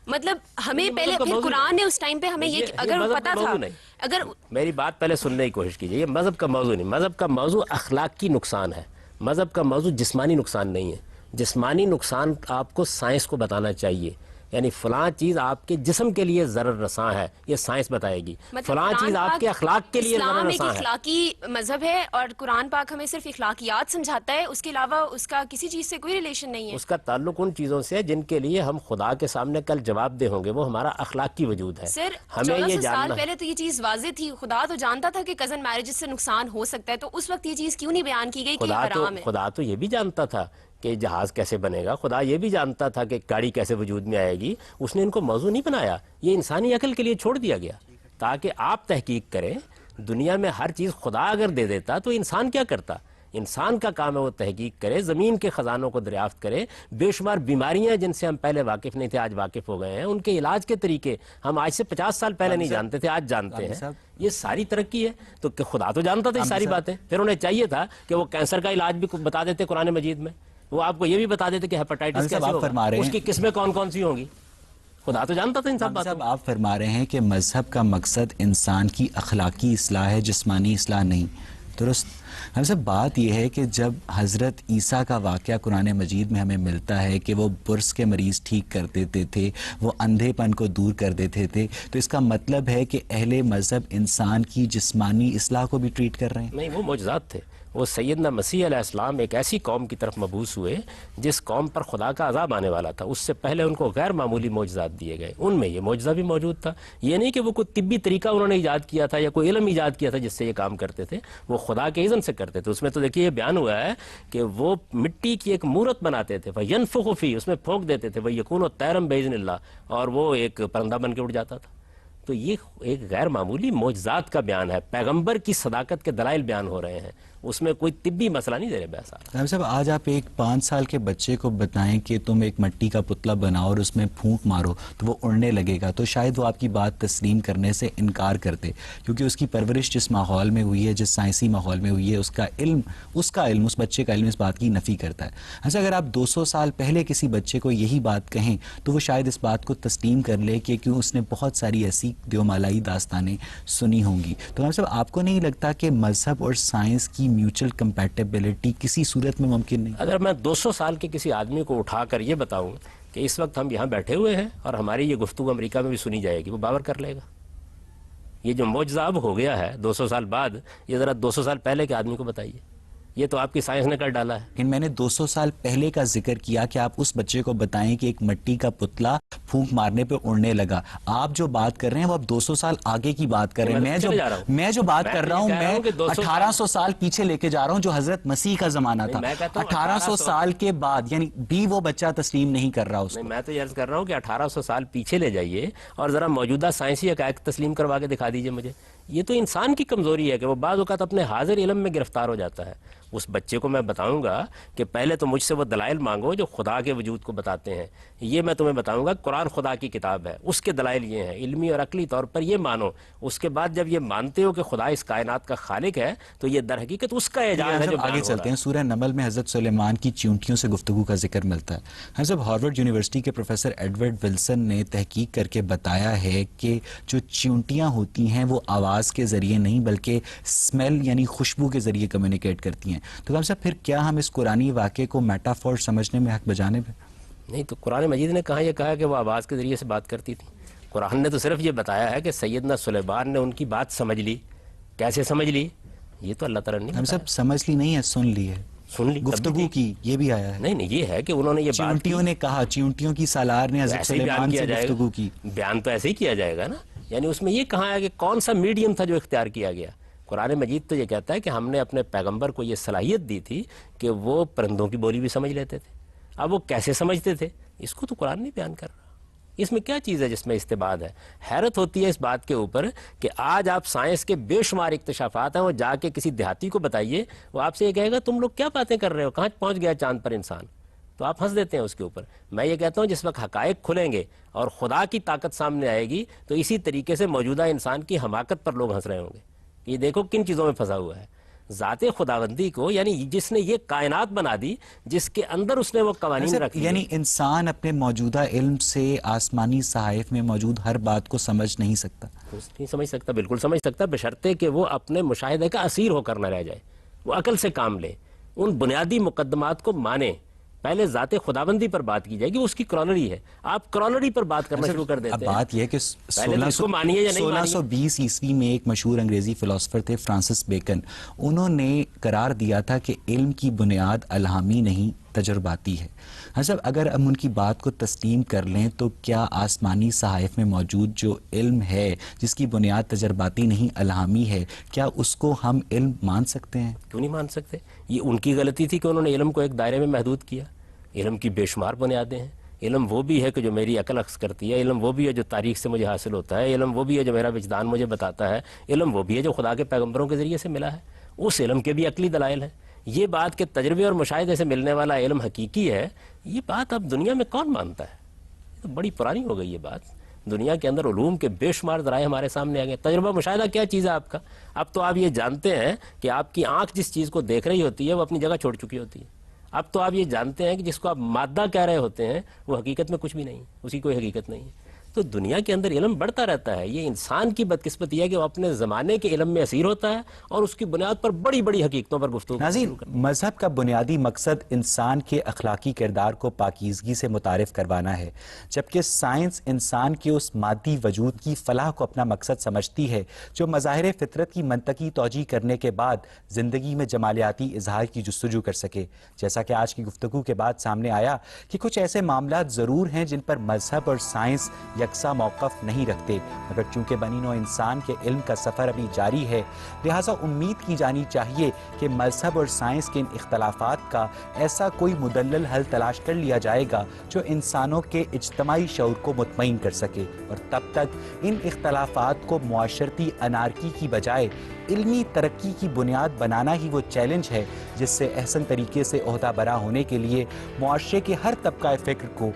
مطلب ہمیں پہلے پھر قرآن نے اس ٹائم پہ ہمیں یہ اگر پتا تھا، اگر میری بات پہلے سننے کی کوشش کیجیے. یہ مذہب کا موضوع نہیں، مذہب کا موضوع اخلاقی نقصان ہے. مذہب کا موضوع جسمانی نقصان نہیں ہے. جسمانی نقصان آپ کو سائنس کو بتانا چاہیے، یعنی فلاں چیز آپ کے جسم کے لیے ضرر رساں ہے، یہ سائنس بتائے گی. فلاں چیز آپ کے اخلاق کے لیے ضرر رساں ہے. اخلاقی مذہب ہے اور قرآن پاک ہمیں صرف اخلاقیات سمجھاتا ہے، اس کے علاوہ اس کا کسی چیز سے کوئی ریلیشن نہیں ہے. اس کا تعلق ان چیزوں سے ہے جن کے لیے ہم خدا کے سامنے کل جواب دہ ہوں گے، وہ ہمارا اخلاقی وجود ہے. سر ہمیں یہ 1400 سال جاننا پہلے تو یہ چیز واضح تھی، خدا تو جانتا تھا کہ کزن میرجز سے نقصان ہو سکتا ہے، تو اس وقت یہ چیز کیوں نہیں بیان کی گئی کہ حرام ہے؟ خدا تو یہ بھی جانتا تھا کہ جہاز کیسے بنے گا، خدا یہ بھی جانتا تھا کہ گاڑی کیسے وجود میں آئے گی. اس نے ان کو موضوع نہیں بنایا، یہ انسانی عقل کے لیے چھوڑ دیا گیا تاکہ آپ تحقیق کریں. دنیا میں ہر چیز خدا اگر دے دیتا تو انسان کیا کرتا؟ انسان کا کام ہے وہ تحقیق کرے، زمین کے خزانوں کو دریافت کرے. بے شمار بیماریاں جن سے ہم پہلے واقف نہیں تھے آج واقف ہو گئے ہیں، ان کے علاج کے طریقے ہم آج سے 50 سال پہلے نہیں جانتے تھے، آج جانتے ہیں. یہ ساری ترقی ہے. تو خدا تو جانتا تھا یہ ساری باتیں، پھر انہیں چاہیے تھا کہ وہ کینسر کا علاج بھی بتا دیتے قرآن مجید میں. وہ آپ کو یہ بھی بتا دیتے کہ ہیپاٹائٹس کیسے ہوگا، اس کی قسمیں کون کون سی ہوں گی. خدا تو جانتا تھا ان سب باتوں. آپ فرما رہے ہیں کہ مذہب کا مقصد انسان کی اخلاقی اصلاح ہے، جسمانی اصلاح نہیں. درست. ہم سب بات یہ ہے کہ جب حضرت عیسیٰ کا واقعہ قرآن مجید میں ہمیں ملتا ہے کہ وہ برص کے مریض ٹھیک کر دیتے تھے، وہ اندھے پن کو دور کر دیتے تھے، تو اس کا مطلب ہے کہ اہل مذہب انسان کی جسمانی اصلاح کو بھی ٹریٹ کر رہے ہیں؟ نہیں، وہ معجزات تھے. وہ سیدنا مسیح علیہ السلام ایک ایسی قوم کی طرف مبعوث ہوئے جس قوم پر خدا کا عذاب آنے والا تھا. اس سے پہلے ان کو غیر معمولی معجزات دیے گئے، ان میں یہ معجزہ بھی موجود تھا. یہ نہیں کہ وہ کوئی طبی طریقہ انہوں نے ایجاد کیا تھا یا کوئی علم ایجاد کیا تھا جس سے یہ کام کرتے تھے، وہ خدا کے اذن سے کرتے تھے. اس میں تو دیکھیے یہ بیان ہوا ہے کہ وہ مٹی کی ایک مورت بناتے تھے، فَيَنفُخُ فِيهِ، اس میں پھونک دیتے تھے، وَيَكُونُ طَيْرًا بِإِذْنِ اللَّهِ، اور وہ ایک پرندہ بن کے اڑ جاتا تھا. تو یہ ایک غیر معمولی معجزات کا بیان ہے، پیغمبر کی صداقت کے دلائل بیان ہو رہے ہیں. اس میں کوئی طبی مسئلہ نہیں دے رہے بحث. صاحب صاحب آج آپ ایک 5 سال کے بچے کو بتائیں کہ تم ایک مٹی کا پتلا بناؤ اور اس میں پھونک مارو تو وہ اڑنے لگے گا، تو شاید وہ آپ کی بات تسلیم کرنے سے انکار کرتے، کیونکہ اس کی پرورش جس ماحول میں ہوئی ہے، جس سائنسی ماحول میں ہوئی ہے، اس کا علم اس بچے کا علم اس بات کی نفی کرتا ہے. اچھا، اگر آپ 200 سال پہلے کسی بچے کو یہی بات کہیں تو وہ شاید اس بات کو تسلیم کر لے کہ کیوں اس نے بہت ساری ایسی دیومالائی داستانیں سنی ہوں گی. تو صاحب آپ کو نہیں لگتا کہ مذہب اور سائنس کی میوچل کمپیٹیبلٹی کسی صورت میں ممکن نہیں؟ اگر میں 200 سال کے کسی آدمی کو اٹھا کر یہ بتاؤں کہ اس وقت ہم یہاں بیٹھے ہوئے ہیں اور ہماری یہ گفتگو امریکہ میں بھی سنی جائے گی، وہ باور کر لے گا. یہ جو معجزہ اب ہو گیا ہے 200 سال بعد، یہ ذرا 200 سال پہلے کے آدمی کو بتائیے. یہ تو آپ کی سائنس نے کر ڈالا ہے. لیکن میں نے 200 سال پہلے کا ذکر کیا کہ آپ اس بچے کو بتائیں کہ ایک مٹی کا پتلا پھونک مارنے پہ اڑنے لگا. آپ جو بات کر رہے ہیں وہ اب 200 سال آگے کی بات کر رہے ہیں. میں جو بات کر رہا ہوں میں 1800 سال پیچھے لے کے جا رہا ہوں، جو حضرت مسیح کا زمانہ تھا. 1800 سال کے بعد یعنی بھی وہ بچہ تسلیم نہیں کر رہا اس کو. میں تو یہ عرض کر رہا ہوں کہ 1800 سال پیچھے لے جائیے اور ذرا موجودہ سائنسی حقائق تسلیم کروا کے دکھا دیجئے مجھے. یہ تو انسان کی کمزوری ہے کہ وہ بعض اوقات اپنے حاضر علم میں گرفتار ہو جاتا ہے. اس بچے کو میں بتاؤں گا کہ پہلے تو مجھ سے وہ دلائل مانگو جو خدا کے وجود کو بتاتے ہیں. یہ میں تمہیں بتاؤں گا قرآن خدا کی کتاب ہے, اس کے دلائل یہ ہیں, علمی اور عقلی طور پر یہ مانو. اس کے بعد جب یہ مانتے ہو کہ خدا اس کائنات کا خالق ہے تو یہ در حقیقت اس کا اعجاز ہے جو آگے چلتے ہیں. سورہ نمل میں حضرت سلیمان کی چیونٹیوں سے گفتگو کا ذکر ملتا ہے. ہم جب ہارورڈ یونیورسٹی کے پروفیسر ایڈورڈ ولسن نے تحقیق کر کے بتایا ہے کہ جو چیونٹیاں ہوتی ہیں وہ آواز کے ذریعے نہیں بلکہ اسمیل یعنی خوشبو کے ذریعے کمیونیکیٹ کرتی ہیں. تو ہم صاحب پھر کیا ہم اس قرآنی واقعے کو میٹافور سمجھنے میں حق بجانب ہیں؟ نہیں, تو قرآن مجید نے کہاں یہ کہا کہ وہ آواز کے ذریعے سے بات کرتی تھی. قرآن نے تو صرف یہ بتایا ہے کہ سیدنا سلیمان نے ان کی بات سمجھ لی. کیسے سمجھ لی یہ تو اللہ تعالیٰ نے ہم سب سمجھ لی نہیں ہے, سن لی ہے, سن لی, گفتگو کی, یہ بھی آیا ہے. نہیں نہیں, یہ ہے کہ انہوں نے یہ چیونٹیوں نے کہا, چیونٹیوں کی سالار نے حضرت سلیمان سے گفتگو کی. بیان تو ایسے ہی کیا جائے گا نا, یعنی اس میں یہ کہا ہے کہ کون سا میڈیم تھا جو اختیار کیا گیا. قرآن مجید تو یہ کہتا ہے کہ ہم نے اپنے پیغمبر کو یہ صلاحیت دی تھی کہ وہ پرندوں کی بولی بھی سمجھ لیتے تھے. اب وہ کیسے سمجھتے تھے اس کو تو قرآن نہیں بیان کر رہا. اس میں کیا چیز ہے جس میں استباد ہے؟ حیرت ہوتی ہے اس بات کے اوپر کہ آج آپ سائنس کے بے شمار اکتشافات ہیں, وہ جا کے کسی دیہاتی کو بتائیے, وہ آپ سے یہ کہے گا تم لوگ کیا باتیں کر رہے ہو, کہاں پہنچ گیا چاند پر انسان. تو آپ ہنس دیتے ہیں اس کے اوپر. میں یہ کہتا ہوں جس وقت حقائق کھلیں گے اور خدا کی طاقت سامنے آئے گی تو اسی طریقے سے موجودہ انسان کی حماقت پر لوگ ہنس رہے ہوں گے. یہ دیکھو کن چیزوں میں پھنسا ہوا ہے. ذات خداوندی کو, یعنی جس نے یہ کائنات بنا دی, جس کے اندر اس نے وہ قوانین رکھ یعنی انسان اپنے موجودہ علم سے آسمانی صحائف میں موجود ہر بات کو سمجھ نہیں سکتا. نہیں سمجھ سکتا, بالکل سمجھ سکتا, بشرطے کہ وہ اپنے مشاہدے کا اسیر ہو کر نہ رہ جائے, وہ عقل سے کام لے, ان بنیادی مقدمات کو مانے. پہلے ذات خداوندی پر بات کی جائے گی, اس کی کرالری ہے, آپ کرالری پر بات کرنا شروع کر دیتے ہیں. اب بات یہ ہے کہ 1620 عیسوی میں ایک مشہور انگریزی فلسفر تھے فرانسس بیکن, انہوں نے قرار دیا تھا کہ علم کی بنیاد الہامی نہیں تجرباتی ہے. حضرت اگر ہم ان کی بات کو تسلیم کر لیں تو کیا آسمانی صحائف میں موجود جو علم ہے جس کی بنیاد تجرباتی نہیں الہامی ہے, کیا اس کو ہم علم مان سکتے ہیں؟ کیوں نہیں مان سکتے؟ یہ ان کی غلطی تھی کہ انہوں نے علم کو ایک دائرے میں محدود کیا. علم کی بے شمار بنیادیں ہیں. علم وہ بھی ہے کہ جو میری عقل اخذ کرتی ہے, علم وہ بھی ہے جو تاریخ سے مجھے حاصل ہوتا ہے, علم وہ بھی ہے جو میرا وجدان مجھے بتاتا ہے, علم وہ بھی ہے جو خدا کے پیغمبروں کے ذریعے سے ملا ہے. اس علم کے بھی عقلی دلائل ہیں. یہ بات کہ تجربے اور مشاہدے سے ملنے والا علم حقیقی ہے, یہ بات اب دنیا میں کون مانتا ہے؟ یہ تو بڑی پرانی ہو گئی یہ بات. دنیا کے اندر علوم کے بے شمار ذرائع ہمارے سامنے آ گئے. تجربہ مشاہدہ کیا چیز ہے آپ کا؟ اب تو آپ یہ جانتے ہیں کہ آپ کی آنکھ جس چیز کو دیکھ رہی ہوتی ہے وہ اپنی جگہ چھوڑ چکی ہوتی ہے. اب تو آپ یہ جانتے ہیں کہ جس کو آپ مادہ کہہ رہے ہوتے ہیں وہ حقیقت میں کچھ بھی نہیں, اس کی کوئی حقیقت نہیں ہے. تو دنیا کے اندر علم بڑھتا رہتا ہے. یہ انسان کی بدقسمتی ہے کہ وہ اپنے زمانے کے علم میں اسیر ہوتا ہے اور اس کی بنیاد پر بڑی بڑی حقیقتوں پر گفتگو. ناظرین, مذہب کا بنیادی مقصد انسان کے اخلاقی کردار کو پاکیزگی سے متعارف کروانا ہے, جبکہ سائنس انسان کے اس مادی وجود کی فلاح کو اپنا مقصد سمجھتی ہے جو مظاہر فطرت کی منطقی توجیہ کرنے کے بعد زندگی میں جمالیاتی اظہار کی جستجو کر سکے. جیسا کہ آج کی گفتگو کے بعد سامنے آیا کہ کچھ ایسے معاملات ضرور ہیں جن پر مذہب اور سائنس یکساں موقف نہیں رکھتے, مگر چونکہ بنی نوع انسان کے علم کا سفر ابھی جاری ہے, لہٰذا امید کی جانی چاہیے کہ مذہب اور سائنس کے ان اختلافات کا ایسا کوئی مدلل حل تلاش کر لیا جائے گا جو انسانوں کے اجتماعی شعور کو مطمئن کر سکے. اور تب تک ان اختلافات کو معاشرتی انارکی کی بجائے علمی ترقی کی بنیاد بنانا ہی وہ چیلنج ہے جس سے احسن طریقے سے عہدہ برا ہونے کے لیے معاشرے کے ہر طبقہ فکر کو